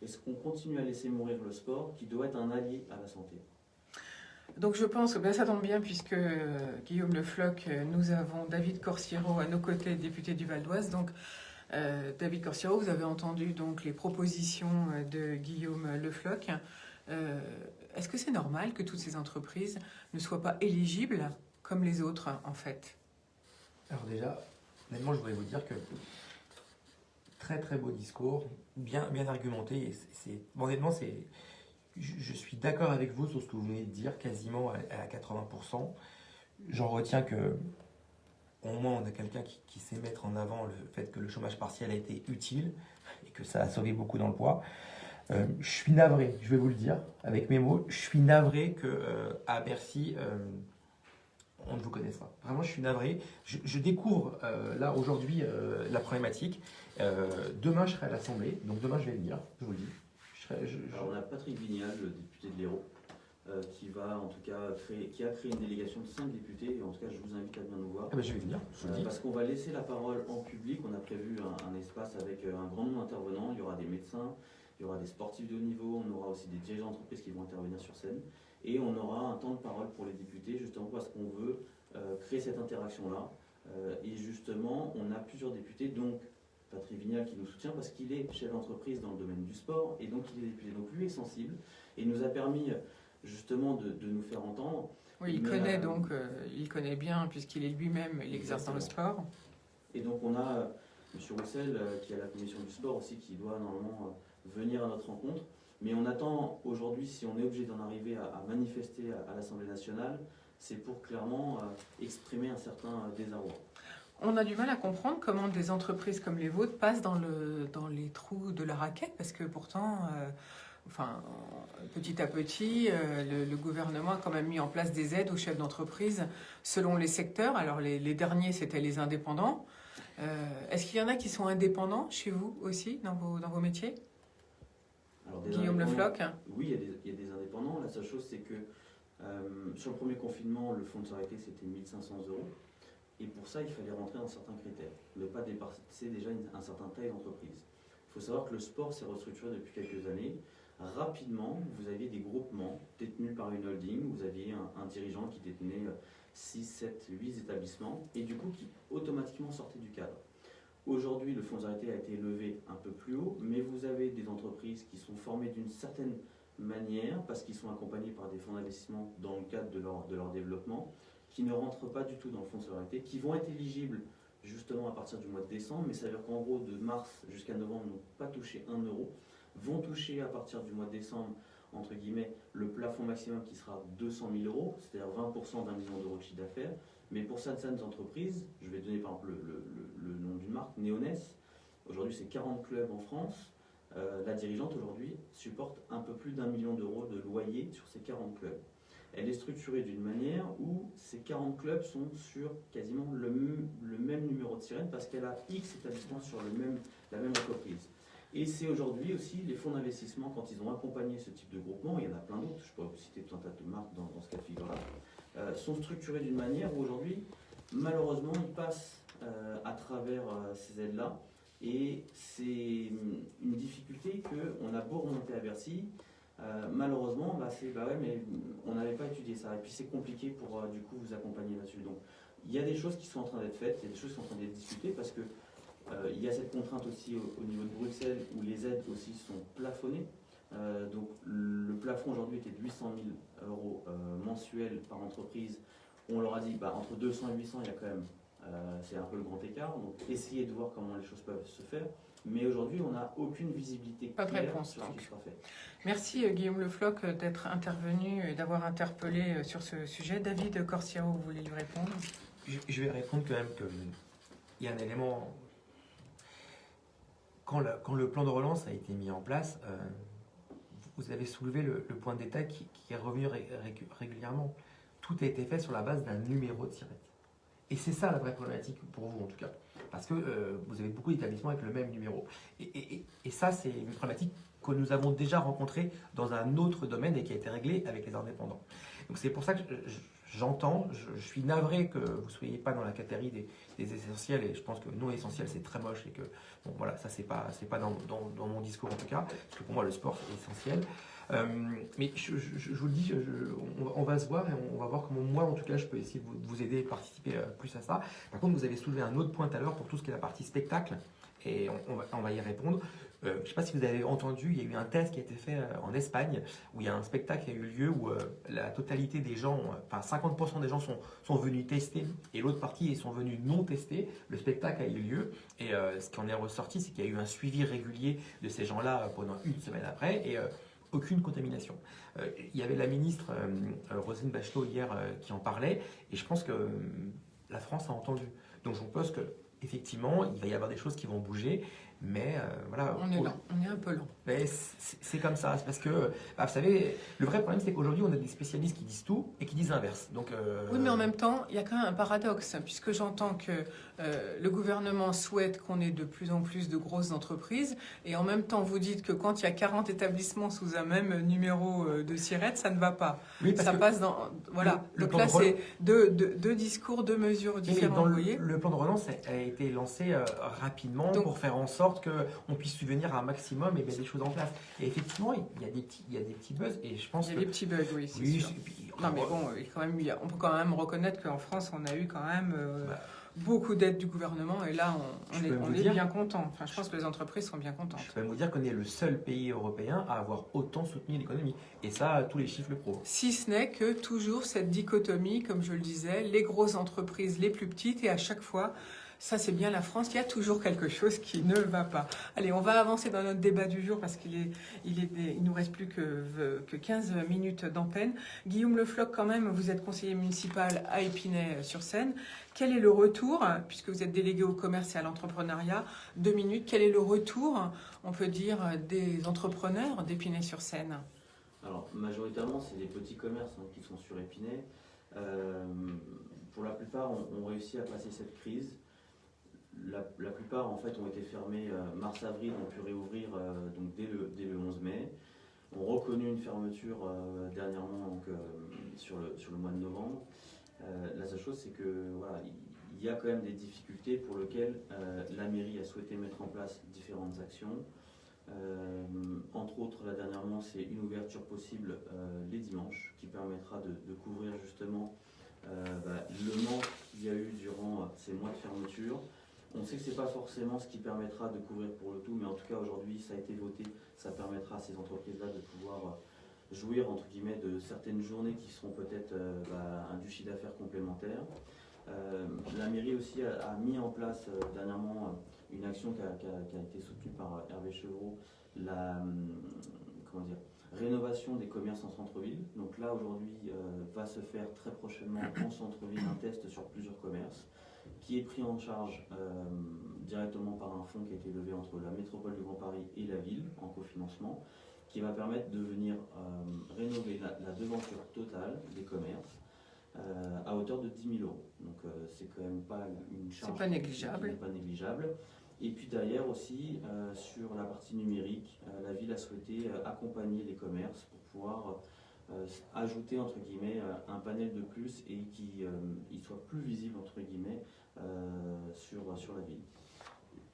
Speaker 4: Est-ce qu'on continue à laisser mourir le sport qui doit être un allié à la santé?
Speaker 1: Donc je pense que ben, ça tombe bien puisque Guillaume Le Floch, nous avons David Corsiero à nos côtés, député du Val d'Oise. Donc David Corsiero, vous avez entendu donc les propositions de Guillaume Le Floch. Est-ce que c'est normal que toutes ces entreprises ne soient pas éligibles comme les autres en fait?
Speaker 2: Alors déjà, honnêtement, je voudrais vous dire que très très beau discours, bien argumenté. Et honnêtement, je suis d'accord avec vous sur ce que vous venez de dire, quasiment à 80%. J'en retiens que, au moins, on a quelqu'un qui sait mettre en avant le fait que le chômage partiel a été utile et que ça a sauvé beaucoup dans le poids. Je suis navré, je vais vous le dire avec mes mots, je suis navré qu'à Bercy, on ne vous connaisse pas. Vraiment, je suis navré. Je découvre là aujourd'hui la problématique. Demain, je serai à l'Assemblée, donc demain, je vais venir, je vous le dis.
Speaker 4: Alors, on a Patrick Vignal, le député de l'Hérault, qui va en tout cas qui a créé une délégation de 5 députés, et en tout cas, je vous invite à venir nous voir.
Speaker 2: Ah ben, je vais venir, je vous le dis.
Speaker 4: Parce qu'on va laisser la parole en public. On a prévu un espace avec un grand nombre d'intervenants. Il y aura des médecins, il y aura des sportifs de haut niveau, on aura aussi des dirigeants d'entreprise qui vont intervenir sur scène. Et on aura un temps de parole pour les députés, justement parce qu'on veut créer cette interaction-là. Et justement, on a plusieurs députés, donc Patrick Vignal qui nous soutient parce qu'il est chef d'entreprise dans le domaine du sport, et donc il est député. Donc lui est sensible et nous a permis justement de nous faire entendre.
Speaker 1: Oui, il connaît bien puisqu'il est lui-même, il exerce dans le sport.
Speaker 4: Et donc on a M. Roussel qui est à la commission du sport aussi, qui doit normalement venir à notre rencontre. Mais on attend aujourd'hui, si on est obligé d'en arriver à manifester à l'Assemblée nationale, c'est pour clairement exprimer un certain désarroi.
Speaker 1: On a du mal à comprendre comment des entreprises comme les vôtres passent dans les trous de la raquette, parce que pourtant, petit à petit, le gouvernement a quand même mis en place des aides aux chefs d'entreprise selon les secteurs. Alors les derniers, c'était les indépendants. Est-ce qu'il y en a qui sont indépendants chez vous aussi, dans vos métiers?
Speaker 4: Alors,
Speaker 1: Guillaume Le Floch?
Speaker 4: Oui, il y a des indépendants. La seule chose, c'est que sur le premier confinement, le fonds de solidarité, c'était 1 500 €. Et pour ça, il fallait rentrer dans certains critères, ne pas dépasser déjà un certain taille d'entreprise. Il faut savoir que le sport s'est restructuré depuis quelques années. Rapidement, vous aviez des groupements détenus par une holding, vous aviez un dirigeant qui détenait 6, 7, 8 établissements, et du coup qui automatiquement sortait du cadre. Aujourd'hui, le fonds de solidarité a été élevé un peu plus haut, mais vous avez des entreprises qui sont formées d'une certaine manière, parce qu'ils sont accompagnés par des fonds d'investissement dans le cadre de leur développement, qui ne rentrent pas du tout dans le fonds de solidarité, qui vont être éligibles justement à partir du mois de décembre, mais ça veut dire qu'en gros, de mars jusqu'à novembre, n'ont pas touché 1 €, vont toucher à partir du mois de décembre, entre guillemets, le plafond maximum qui sera 200 000 €, c'est-à-dire 20% d'1 million d'euros de chiffre d'affaires. Mais pour certaines entreprises, je vais donner par exemple le nom d'une marque, Néonès, aujourd'hui c'est 40 clubs en France. La dirigeante aujourd'hui supporte un peu plus d'1 million d'euros de loyer sur ces 40 clubs. Elle est structurée d'une manière où ces 40 clubs sont sur quasiment le même numéro de sirène parce qu'elle a X établissements sur la même entreprise. Et c'est aujourd'hui aussi les fonds d'investissement, quand ils ont accompagné ce type de groupement, il y en a plein d'autres, je pourrais vous citer tout un tas de marques dans ce cas de figure-là, sont structurés d'une manière où aujourd'hui, malheureusement, ils passent à travers ces aides-là. Et c'est une difficulté qu'on a beau remonter à Bercy, malheureusement, ouais, mais on n'avait pas étudié ça. Et puis c'est compliqué pour du coup vous accompagner là-dessus. Donc il y a des choses qui sont en train d'être faites, il y a des choses qui sont en train d'être discutées parce que il y a cette contrainte aussi au niveau de Bruxelles où les aides aussi sont plafonnées. Donc le plafond aujourd'hui était de 800 000 € mensuels par entreprise. On leur a dit entre 200 et 800, il y a quand même, c'est un peu le grand écart. Donc essayez de voir comment les choses peuvent se faire. Mais aujourd'hui, on n'a aucune visibilité
Speaker 1: Pas de
Speaker 4: claire
Speaker 1: réponse,
Speaker 4: sur ce
Speaker 1: donc.
Speaker 4: qui sera fait.
Speaker 1: Merci Guillaume Le Floch d'être intervenu et d'avoir interpellé sur ce sujet. David Corsiero, vous voulez lui répondre?
Speaker 2: Je vais répondre quand même qu'il y a un élément. Quand le plan de relance a été mis en place, vous avez soulevé le point de détail qui est revenu régulièrement. Tout a été fait sur la base d'un numéro de tirette. Et c'est ça la vraie problématique pour vous en tout cas. Parce que vous avez beaucoup d'établissements avec le même numéro. Et ça, c'est une problématique que nous avons déjà rencontrée dans un autre domaine et qui a été réglée avec les indépendants. Donc c'est pour ça que j'entends, je suis navré que vous ne soyez pas dans la catégorie des essentiels, et je pense que non essentiel c'est très moche, et que bon voilà, ça c'est pas dans mon discours en tout cas, parce que pour moi le sport c'est essentiel. Mais je vous le dis, on va se voir et on va voir comment moi en tout cas je peux essayer de vous aider et participer plus à ça. Par contre, vous avez soulevé un autre point tout à l'heure pour tout ce qui est la partie spectacle, et on va y répondre. Je ne sais pas si vous avez entendu, il y a eu un test qui a été fait en Espagne, où il y a un spectacle qui a eu lieu, où la totalité des gens, enfin 50% des gens sont venus tester, et l'autre partie ils sont venus non tester. Le spectacle a eu lieu, et ce qui en est ressorti, c'est qu'il y a eu un suivi régulier de ces gens-là pendant une semaine après, et aucune contamination. Il y avait la ministre Roselyne Bachelot hier qui en parlait, et je pense que la France a entendu. Donc je pense que effectivement, il va y avoir des choses qui vont bouger, mais voilà.
Speaker 1: On est lent, on est un peu lent.
Speaker 2: Mais c'est comme ça, c'est parce que, vous savez, le vrai problème c'est qu'aujourd'hui on a des spécialistes qui disent tout et qui disent l'inverse. Donc,
Speaker 1: Oui, mais en même temps, il y a quand même un paradoxe, puisque j'entends que le gouvernement souhaite qu'on ait de plus en plus de grosses entreprises, et en même temps vous dites que quand il y a 40 établissements sous un même numéro de SIRET, ça ne va pas.
Speaker 2: oui, parce
Speaker 1: Ça
Speaker 2: que
Speaker 1: passe dans... Voilà,
Speaker 2: le
Speaker 1: donc
Speaker 2: plan
Speaker 1: là
Speaker 2: de relance-
Speaker 1: c'est deux discours, deux mesures
Speaker 2: mais
Speaker 1: différentes,
Speaker 2: dans
Speaker 1: vous voyez.
Speaker 2: le plan de relance a été lancé rapidement
Speaker 1: Donc-
Speaker 2: pour faire en sorte qu'on puisse subvenir à un maximum et mettre des choses en place. Et effectivement, il y a des petits buzz, et je pense
Speaker 1: Il y a
Speaker 2: que...
Speaker 1: des petits bugs, oui, c'est
Speaker 2: Oui,
Speaker 1: sûr.
Speaker 2: et puis,
Speaker 1: Non, mais bon, quand même, on peut quand même reconnaître qu'en France, on a eu quand même beaucoup d'aides du gouvernement, et là,
Speaker 2: Je peux
Speaker 1: on
Speaker 2: vous
Speaker 1: est
Speaker 2: dire-
Speaker 1: bien content. Enfin, je pense que les entreprises sont bien contentes.
Speaker 2: je peux même vous dire qu'on est le seul pays européen à avoir autant soutenu l'économie. Et ça, tous les chiffres le prouvent.
Speaker 1: Si ce n'est que toujours cette dichotomie, comme je le disais, les grosses entreprises, les plus petites, et à chaque fois, ça c'est bien la France, il y a toujours quelque chose qui ne va pas. Allez, on va avancer dans notre débat du jour parce il nous reste plus que 15 minutes d'antenne. Guillaume Le Floch, quand même, vous êtes conseiller municipal à Épinay-sur-Seine. Quel est le retour, puisque vous êtes délégué au commerce et à l'entrepreneuriat, 2 minutes, quel est le retour, on peut dire, des entrepreneurs d'Épinay-sur-Seine?
Speaker 4: Alors, majoritairement, c'est des petits commerces qui sont sur Épinay. Pour la plupart, ont réussi à passer cette crise. La plupart, en fait, ont été fermés mars-avril, ont pu réouvrir donc dès le 11 mai. On reconnu une fermeture dernièrement donc, sur le mois de novembre. La seule chose, c'est que voilà, il y a quand même des difficultés pour lesquelles la mairie a souhaité mettre en place différentes actions. Entre autres, là dernièrement, c'est une ouverture possible les dimanches qui permettra de couvrir justement le manque qu'il y a eu durant ces mois de fermeture. On sait que ce n'est pas forcément ce qui permettra de couvrir pour le tout, mais en tout cas aujourd'hui ça a été voté, ça permettra à ces entreprises-là de pouvoir jouir entre guillemets de certaines journées qui seront peut-être du chiffre d'affaires complémentaire. La mairie aussi a mis en place dernièrement une action qui a été soutenue par Hervé Chevreau, la rénovation des commerces en centre-ville. Donc là aujourd'hui va se faire très prochainement en centre-ville un test sur plusieurs commerces qui est pris en charge directement par un fonds qui a été levé entre la métropole du Grand Paris et la ville en cofinancement, qui va permettre de venir rénover la devanture totale des commerces à hauteur de 10 000 euros. Donc c'est quand même pas une charge
Speaker 1: C'est pas négligeable.
Speaker 4: qui n'est pas négligeable. Et puis derrière aussi, sur la partie numérique, la ville a souhaité accompagner les commerces pour pouvoir ajouter entre guillemets un panel de plus et qu'il soit plus visible entre guillemets sur la ville.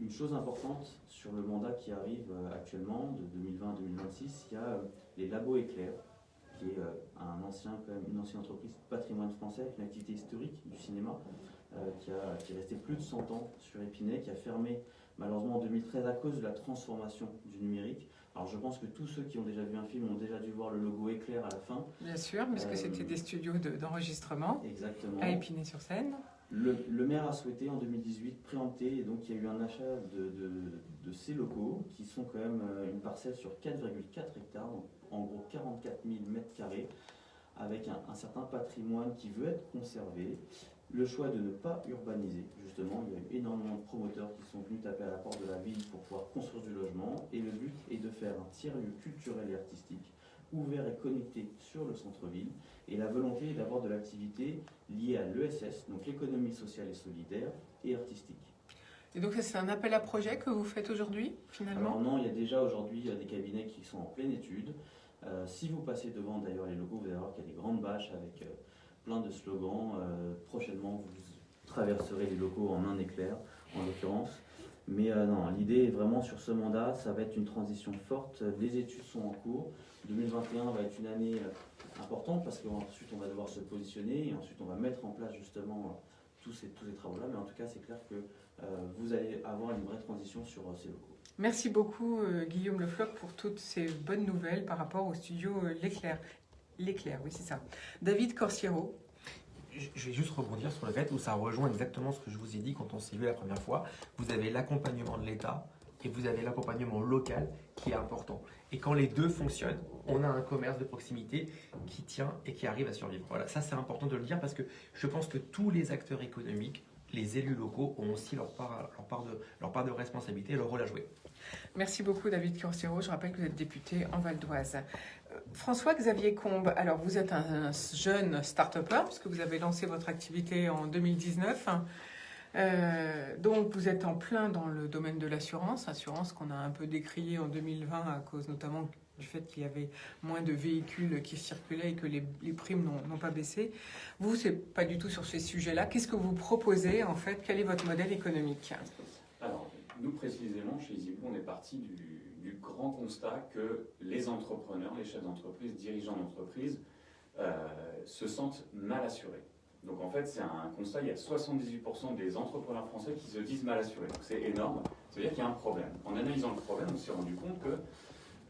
Speaker 4: Une chose importante sur le mandat qui arrive actuellement de 2020 à 2026, il y a les labos Éclair, qui est une ancienne entreprise de patrimoine français avec une activité historique du cinéma qui est resté plus de 100 ans sur Épinay, qui a fermé malheureusement en 2013 à cause de la transformation du numérique. Alors je pense que tous ceux qui ont déjà vu un film ont déjà dû voir le logo Éclair à la fin.
Speaker 1: Bien sûr, parce que c'était des studios d'enregistrement
Speaker 4: Exactement.
Speaker 1: à Épinay-sur-Seine.
Speaker 4: Le maire a souhaité en 2018 préempter, et donc il y a eu un achat de ces locaux qui sont quand même une parcelle sur 4,4 hectares, donc en gros 44 000 mètres carrés, avec un certain patrimoine qui veut être conservé. Le choix de ne pas urbaniser, justement, il y a eu énormément de promoteurs qui sont venus taper à la porte de la ville pour pouvoir construire du logement, et le but est de faire un tiers-lieu culturel et artistique, ouvert et connecté sur le centre-ville, et la volonté est d'avoir de l'activité liée à l'ESS, donc l'économie sociale et solidaire, et artistique.
Speaker 1: Et donc, ça, c'est un appel à projet que vous faites aujourd'hui, finalement?
Speaker 4: Alors non, il y a déjà aujourd'hui des cabinets qui sont en pleine étude. Si vous passez devant d'ailleurs les locaux, vous allez voir qu'il y a des grandes bâches avec plein de slogans. Prochainement, vous traverserez les locaux en un éclair, en l'occurrence. Mais non, l'idée est vraiment sur ce mandat, ça va être une transition forte. Les études sont en cours. 2021 va être une année importante parce qu'ensuite on va devoir se positionner et ensuite on va mettre en place justement tous ces travaux-là. Mais en tout cas, c'est clair que vous allez avoir une vraie transition sur ces locaux.
Speaker 1: Merci beaucoup Guillaume Le Floch pour toutes ces bonnes nouvelles par rapport au studio L'Éclair. L'Éclair, oui c'est ça. David Corsiero.
Speaker 2: Je vais juste rebondir sur le fait où ça rejoint exactement ce que je vous ai dit quand on s'est vu la première fois. Vous avez l'accompagnement de l'État et vous avez l'accompagnement local qui est important. Et quand les deux fonctionnent, on a un commerce de proximité qui tient et qui arrive à survivre. Voilà, ça c'est important de le dire parce que je pense que tous les acteurs économiques, les élus locaux ont aussi leur part de responsabilité et leur rôle à jouer.
Speaker 1: Merci beaucoup David Corsiero. Je rappelle que vous êtes député en Val d'Oise. François-Xavier Combes, alors vous êtes un jeune start-upper puisque vous avez lancé votre activité en 2019. Donc vous êtes en plein dans le domaine de l'assurance qu'on a un peu décrié en 2020 à cause notamment du fait qu'il y avait moins de véhicules qui circulaient et que les primes n'ont pas baissé. Vous, c'est pas du tout sur ces sujets-là. Qu'est-ce que vous proposez en fait? Quel est votre modèle économique?
Speaker 3: Alors, nous précisément, chez EasyBlue, on est parti du grand constat que les entrepreneurs, les chefs d'entreprise, dirigeants d'entreprise se sentent mal assurés. Donc en fait, c'est un constat, il y a 78% des entrepreneurs français qui se disent mal assurés. Donc c'est énorme, c'est-à-dire qu'il y a un problème. En analysant le problème, on s'est rendu compte que,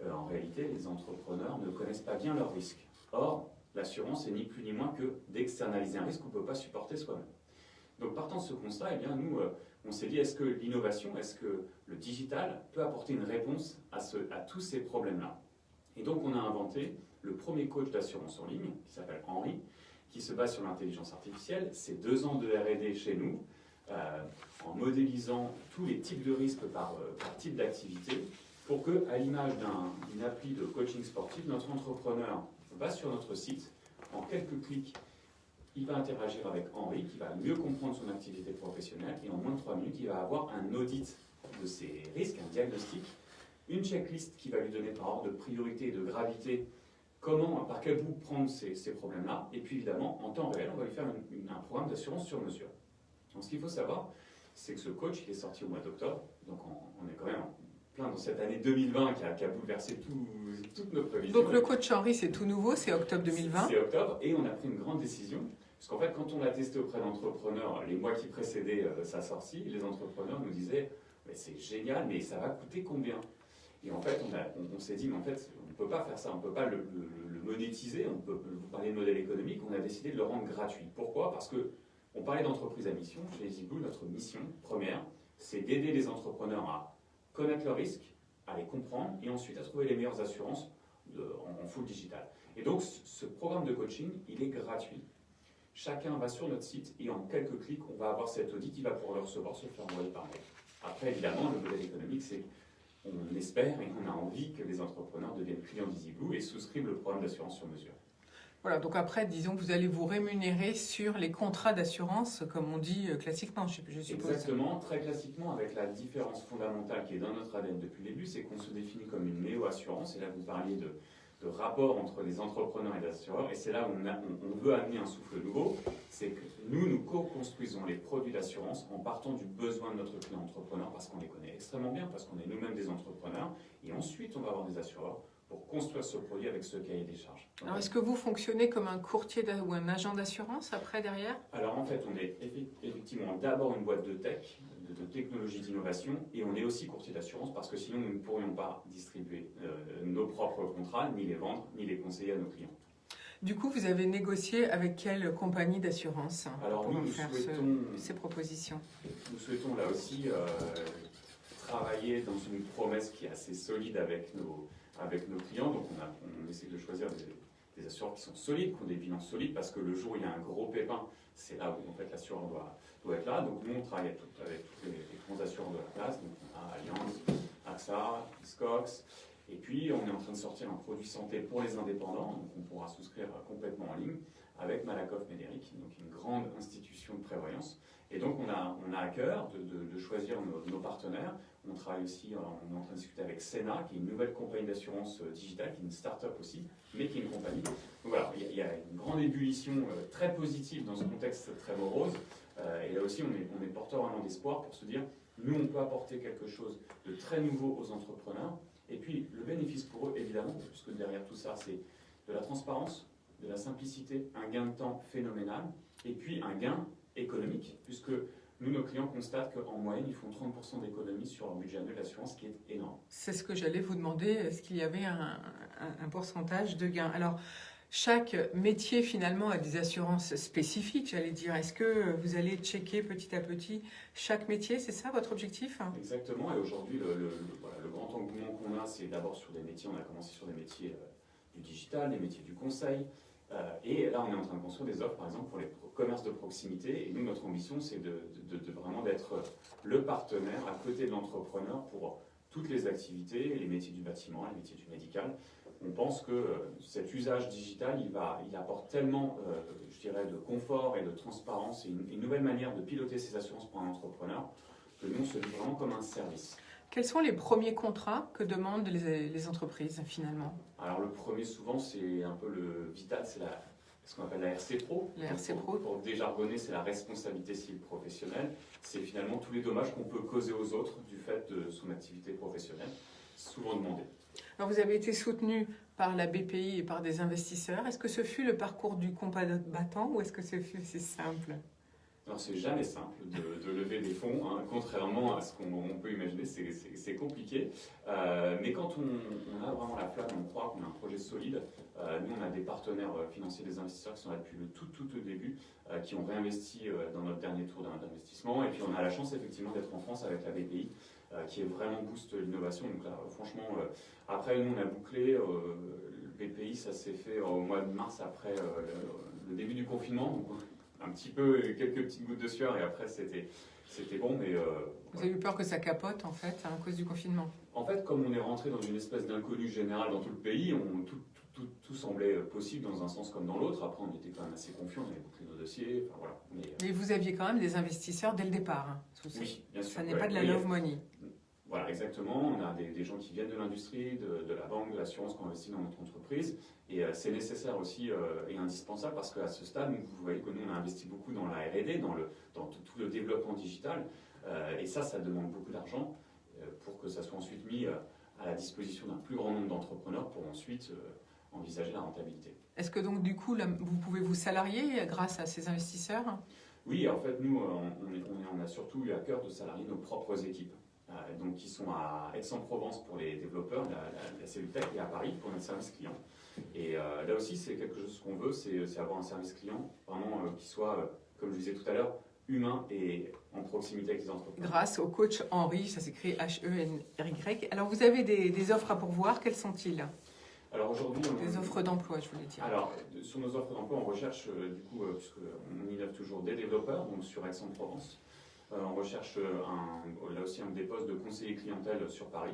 Speaker 3: en réalité, les entrepreneurs ne connaissent pas bien leurs risques. Or, l'assurance, c'est ni plus ni moins que d'externaliser un risque qu'on ne peut pas supporter soi-même. Donc partant de ce constat, eh bien, nous, on s'est dit, est-ce que l'innovation, est-ce que le digital peut apporter une réponse à tous ces problèmes-là? Et donc on a inventé le premier coach d'assurance en ligne, qui s'appelle Henri, qui se base sur l'intelligence artificielle. C'est 2 ans de R&D chez nous, en modélisant tous les types de risques par type d'activité, pour que, à l'image d'une appli de coaching sportif, notre entrepreneur va sur notre site, en quelques clics, il va interagir avec Henri, qui va mieux comprendre son activité professionnelle, et en moins de 3 minutes, il va avoir un audit de ses risques, un diagnostic, une checklist qui va lui donner par ordre de priorité et de gravité par quel bout prendre ces problèmes-là, et puis évidemment, en temps réel, on va lui faire un programme d'assurance sur mesure. Donc ce qu'il faut savoir, c'est que ce coach, il est sorti au mois d'octobre, donc on est quand même plein dans cette année 2020 qui a bouleversé toute notre prévision.
Speaker 1: Donc le coach Henri, c'est tout nouveau, c'est octobre 2020.
Speaker 3: C'est octobre, et on a pris une grande décision, parce qu'en fait, quand on l'a testé auprès d'entrepreneurs, les mois qui précédaient sa sortie, les entrepreneurs nous disaient « c'est génial, mais ça va coûter combien ?» Et en fait, on s'est dit, mais en fait, on ne peut pas faire ça, on ne peut pas le monétiser, on peut vous parler de modèle économique, on a décidé de le rendre gratuit. Pourquoi? Parce qu'on parlait d'entreprise à mission. Chez EasyBlue, notre mission première, c'est d'aider les entrepreneurs à connaître leurs risques, à les comprendre et ensuite à trouver les meilleures assurances en full digital. Et donc, ce programme de coaching, il est gratuit. Chacun va sur notre site et en quelques clics, on va avoir cet audit, il va pouvoir le recevoir, se faire envoyer par mail. Après, évidemment, le modèle économique, c'est on espère et on a envie que les entrepreneurs deviennent clients d'EasyBlue et souscrivent le programme d'assurance sur mesure.
Speaker 1: Voilà, donc après, disons que vous allez vous rémunérer sur les contrats d'assurance, comme on dit classiquement, je suppose.
Speaker 3: Exactement, très classiquement, avec la différence fondamentale qui est dans notre ADN depuis le début, c'est qu'on se définit comme une néo-assurance, et là vous parliez de rapport entre les entrepreneurs et les assureurs, et c'est là où on veut amener un souffle nouveau, c'est que nous co-construisons les produits d'assurance en partant du besoin de notre client entrepreneur, parce qu'on les connaît extrêmement bien, parce qu'on est nous-mêmes des entrepreneurs, et ensuite on va avoir des assureurs pour construire ce produit avec ce cahier des charges.
Speaker 1: Alors est-ce que vous fonctionnez comme un courtier ou un agent d'assurance après, derrière?
Speaker 3: Alors en fait, on est effectivement d'abord une boîte de tech, de technologie d'innovation, et on est aussi courtier d'assurance parce que sinon nous ne pourrions pas distribuer nos propres contrats, ni les vendre, ni les conseiller à nos clients.
Speaker 1: Du coup, vous avez négocié avec quelle compagnie d'assurance
Speaker 3: Alors
Speaker 1: pour
Speaker 3: nous
Speaker 1: faire ces propositions?
Speaker 3: Nous souhaitons là aussi travailler dans une promesse qui est assez solide avec nos clients. Donc on essaie de choisir des assureurs qui sont solides, qui ont des bilans solides, parce que le jour où il y a un gros pépin, c'est là où en fait l'assureur doit être là. Donc nous on travaille avec tous les grands assureurs de la place. Donc on a Allianz, AXA, Hiscox. Et puis on est en train de sortir un produit santé pour les indépendants, donc on pourra souscrire complètement en ligne avec Malakoff Médéric, donc une grande institution de prévoyance. Et donc on a à cœur de choisir nos partenaires. On travaille aussi, on est en train de discuter avec Sena, qui est une nouvelle compagnie d'assurance digitale, qui est une start-up aussi, mais qui est une compagnie. Donc voilà, il y a une grande ébullition très positive dans ce contexte très morose. Et là aussi, on est porteur vraiment d'espoir pour se dire, nous, on peut apporter quelque chose de très nouveau aux entrepreneurs. Et puis, le bénéfice pour eux, évidemment, puisque derrière tout ça, c'est de la transparence, de la simplicité, un gain de temps phénoménal, et puis un gain économique, puisque nous, nos clients constatent qu'en moyenne, ils font 30% d'économie sur leur budget annuel d'assurance, ce qui est énorme.
Speaker 1: C'est ce que j'allais vous demander, est-ce qu'il y avait un pourcentage de gain? Alors, chaque métier, finalement, a des assurances spécifiques, j'allais dire. Est-ce que vous allez checker petit à petit chaque métier? C'est ça, votre objectif?
Speaker 3: Exactement. Et aujourd'hui, le grand engouement qu'on a, c'est d'abord sur des métiers, on a commencé sur des métiers du digital, des métiers du conseil. Et là, on est en train de construire des offres, par exemple, pour les commerces de proximité. Et nous, notre ambition, c'est de vraiment d'être le partenaire à côté de l'entrepreneur pour toutes les activités, les métiers du bâtiment, les métiers du médical. On pense que cet usage digital, il apporte tellement, je dirais, de confort et de transparence et une nouvelle manière de piloter ses assurances pour un entrepreneur que nous, on se vit vraiment comme un service.
Speaker 1: Quels sont les premiers contrats que demandent les entreprises, finalement?
Speaker 3: Alors, le premier, souvent, c'est un peu le vital, c'est ce qu'on appelle la RC Pro.
Speaker 1: La RC Pro.
Speaker 3: Pour déjargonner, c'est la responsabilité civile professionnelle. C'est finalement tous les dommages qu'on peut causer aux autres du fait de son activité professionnelle, souvent demandé.
Speaker 1: Alors, vous avez été soutenu par la BPI et par des investisseurs. Est-ce que ce fut le parcours du combattant ou est-ce que ce fut si simple?
Speaker 3: Alors, c'est jamais simple de lever des fonds, hein. Contrairement à ce qu'on peut imaginer, c'est compliqué. Mais quand on a vraiment la flamme, on croit qu'on a un projet solide. Nous, on a des partenaires financiers, des investisseurs qui sont là depuis le tout début, qui ont réinvesti dans notre dernier tour d'investissement. Et puis, on a la chance, effectivement, d'être en France avec la BPI, qui est vraiment booste l'innovation. Donc là, franchement, après, nous, on a bouclé. Le BPI, ça s'est fait au mois de mars, après le début du confinement. Donc, un petit peu, quelques petites gouttes de sueur, et après, c'était bon, mais...
Speaker 1: Vous avez eu peur que ça capote, en fait, à cause du confinement?
Speaker 3: En fait, comme on est rentré dans une espèce d'inconnu général dans tout le pays, tout semblait possible dans un sens comme dans l'autre. Après, on était quand même assez confiants, on avait bouclé nos dossiers, enfin voilà.
Speaker 1: Mais vous aviez quand même des investisseurs dès le départ. Hein.
Speaker 3: Oui, bien sûr.
Speaker 1: Ça n'est pas de la love money.
Speaker 3: Voilà, exactement. On a des gens qui viennent de l'industrie, de la banque, de l'assurance, qui ont investi dans notre entreprise. Et c'est nécessaire aussi et indispensable parce qu'à ce stade, vous voyez que nous, on a investi beaucoup dans la R&D, dans tout le développement digital. Et ça demande beaucoup d'argent pour que ça soit ensuite mis à la disposition d'un plus grand nombre d'entrepreneurs pour ensuite envisager la rentabilité.
Speaker 1: Est-ce que donc, du coup, là, vous pouvez vous salarier grâce à ces investisseurs?
Speaker 3: Oui, en fait, nous, on a surtout eu à cœur de salarier nos propres équipes. Donc, qui sont à Aix-en-Provence pour les développeurs, la cellule tech, et à Paris pour notre service client. Et là aussi, c'est quelque chose qu'on veut, c'est avoir un service client vraiment qui soit, comme je disais tout à l'heure, humain et en proximité avec les entreprises.
Speaker 1: Grâce au coach Henry, ça s'écrit H-E-N-R-Y. Alors, vous avez des offres à pourvoir, quelles sont-ils?
Speaker 3: Alors aujourd'hui,
Speaker 1: des offres d'emploi, je voulais dire.
Speaker 3: Alors, sur nos offres d'emploi, on recherche, du coup, puisqu'on innove toujours des développeurs, donc sur Aix-en-Provence. On recherche là aussi des postes de conseiller clientèle sur Paris.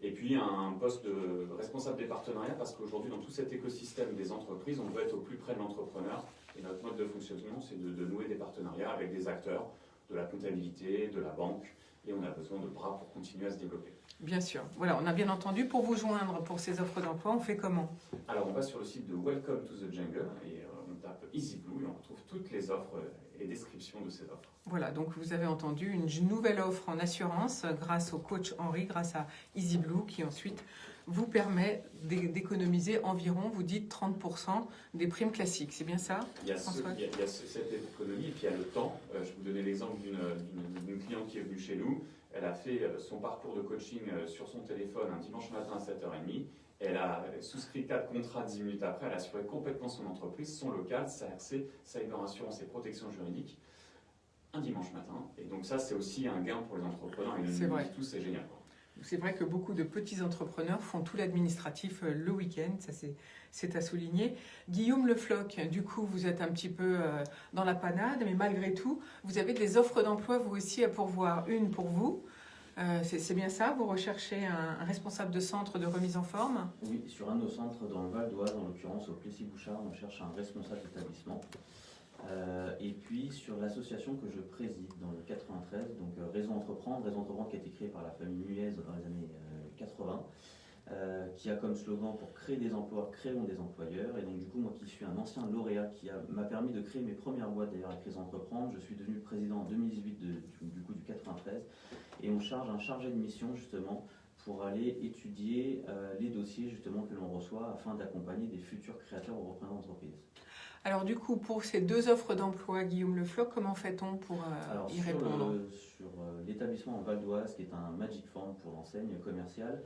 Speaker 3: Et puis un poste de responsable des partenariats, parce qu'aujourd'hui, dans tout cet écosystème des entreprises, on veut être au plus près de l'entrepreneur. Et notre mode de fonctionnement, c'est de nouer des partenariats avec des acteurs de la comptabilité, de la banque. Et on a besoin de bras pour continuer à se développer.
Speaker 1: Bien sûr. Voilà, on a bien entendu. Pour vous joindre pour ces offres d'emploi, on fait comment?
Speaker 3: Alors, on va sur le site de Welcome to the Jungle et on tape EasyBlue et on retrouve toutes les offres et descriptions de ces offres.
Speaker 1: Voilà, donc vous avez entendu une nouvelle offre en assurance grâce au coach Henry, grâce à EasyBlue, qui ensuite vous permet d'économiser environ, vous dites, 30% des primes classiques. C'est bien ça, François?
Speaker 3: Il y a cette économie et puis il y a le temps. Je vais vous donner l'exemple d'une cliente qui est venue chez nous. Elle a fait son parcours de coaching sur son téléphone un dimanche matin à 7h30. Elle a souscrit 4 contrats 10 minutes après, elle a assuré complètement son entreprise, son local, sa RC, Cyber Assurance et protection juridique, un dimanche matin. Et donc ça, c'est aussi un gain pour les entrepreneurs. Et
Speaker 1: C'est vrai.
Speaker 3: Tout, c'est génial.
Speaker 1: C'est vrai que beaucoup de petits entrepreneurs font tout l'administratif le week-end, ça c'est à souligner. Guillaume Le Floch, du coup, vous êtes un petit peu dans la panade, mais malgré tout, vous avez des offres d'emploi, vous aussi, à pourvoir. Une pour vous, c'est bien ça, vous recherchez un responsable de centre de remise en forme?
Speaker 4: Oui, sur un de nos centres dans le Val d'Oise, en l'occurrence au Plessis-Bouchard, on cherche un responsable d'établissement. Et puis sur l'association que je préside dans le 93, donc Réseau Entreprendre qui a été créé par la famille Muez dans les années 80, qui a comme slogan pour créer des emplois, créons des employeurs. Et donc du coup, moi qui suis un ancien lauréat qui m'a permis de créer mes premières boîtes d'ailleurs avec Réseau Entreprendre, je suis devenu le président en 2018 du 93, et on charge un chargé de mission justement pour aller étudier les dossiers justement que l'on reçoit afin d'accompagner des futurs créateurs ou représentants d'entreprise.
Speaker 1: Alors du coup, pour ces 2 offres d'emploi, Guillaume Le Floch, comment fait-on pour y répondre?
Speaker 4: Sur l'établissement en Val d'Oise, qui est un Magic Form pour l'enseigne commerciale,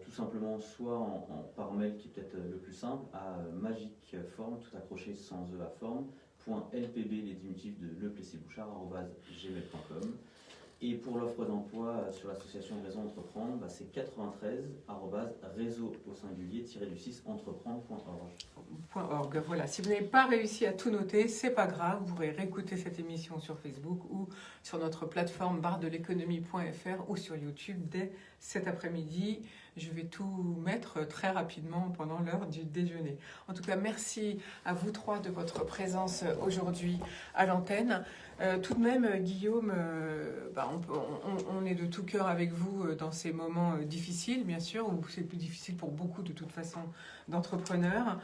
Speaker 4: tout simplement soit par mail, qui est peut-être le plus simple, à magicform, tout accroché sans E à forme, .lpb, les diminutifs de leplessibouchard@gmail.com. Et pour l'offre d'emploi sur l'association Réseau Entreprendre, c'est 93 réseau au singulier -du6 entreprendre.org.
Speaker 1: Voilà, si vous n'avez pas réussi à tout noter, c'est pas grave, vous pourrez réécouter cette émission sur Facebook ou sur notre plateforme barredeleconomie.fr ou sur YouTube dès cet après-midi. Je vais tout mettre très rapidement pendant l'heure du déjeuner. En tout cas, merci à vous 3 de votre présence aujourd'hui à l'antenne. Tout de même, Guillaume, on est de tout cœur avec vous dans ces moments difficiles, bien sûr, où c'est plus difficile pour beaucoup de toute façon d'entrepreneurs.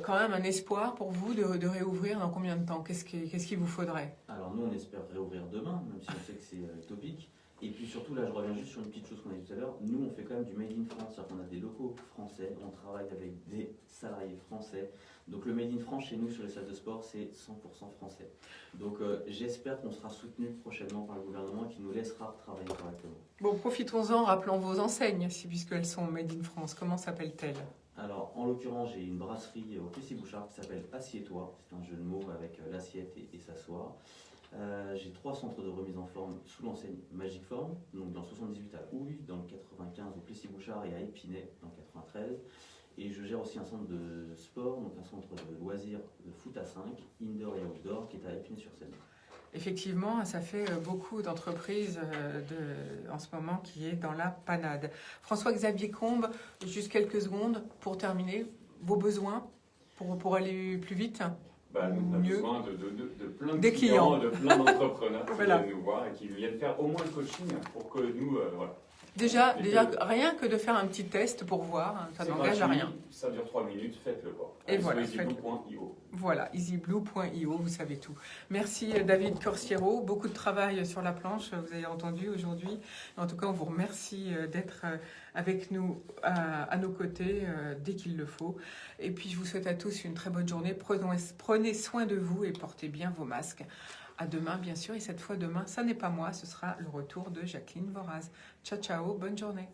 Speaker 1: Quand même un espoir pour vous de réouvrir dans combien de temps? Qu'est-ce qu'il vous faudrait?
Speaker 4: Alors nous, on espère réouvrir demain, même si on sait que c'est utopique. Et puis surtout, là, je reviens juste sur une petite chose qu'on a dit tout à l'heure. Nous, on fait quand même du Made in France, c'est-à-dire qu'on a des locaux français, on travaille avec des salariés français. Donc le Made in France, chez nous, sur les salles de sport, c'est 100% français. Donc j'espère qu'on sera soutenu prochainement par le gouvernement et qu'il nous laissera travailler correctement.
Speaker 1: Bon, profitons-en, rappelons vos enseignes, puisqu'elles sont Made in France. Comment s'appellent-elles?
Speaker 4: Alors, en l'occurrence, j'ai une brasserie au Plessis-Bouchard qui s'appelle Assieds-toi. C'est un jeu de mots avec l'assiette et s'asseoir. J'ai 3 centres de remise en forme sous l'enseigne Magic Form, donc dans le 78 à Houille, dans le 95 au Plessis-Bouchard et à Épinay dans le 93. Et je gère aussi un centre de sport, donc un centre de loisirs de foot à 5, indoor et outdoor, qui est à Épinay-sur-Seine.
Speaker 1: Effectivement, ça fait beaucoup d'entreprises en ce moment qui est dans la panade. François-Xavier Combe, juste quelques secondes pour terminer. Vos besoins pour aller plus vite?
Speaker 3: On a
Speaker 1: mieux.
Speaker 3: besoin de plein de
Speaker 1: Des clients,
Speaker 3: de plein d'entrepreneurs qui
Speaker 1: Voilà.
Speaker 3: viennent nous voir et qui viennent faire au moins le coaching pour que nous, voilà.
Speaker 1: Déjà, rien que de faire un petit test pour voir, hein, ça
Speaker 3: C'est
Speaker 1: n'engage à
Speaker 3: gratuit,
Speaker 1: rien.
Speaker 3: Ça dure 3 minutes, faites-le quoi.
Speaker 1: Et voilà,
Speaker 3: easyblue.io.
Speaker 1: Voilà, easyblue.io, vous savez tout. Merci David Corsiero, beaucoup de travail sur la planche, vous avez entendu aujourd'hui. En tout cas, on vous remercie d'être avec nous à nos côtés dès qu'il le faut. Et puis, je vous souhaite à tous une très bonne journée. Prenez soin de vous et portez bien vos masques. À demain, bien sûr. Et cette fois, demain, ça n'est pas moi, ce sera le retour de Jacqueline Voraz. Ciao, ciao, bonne journée.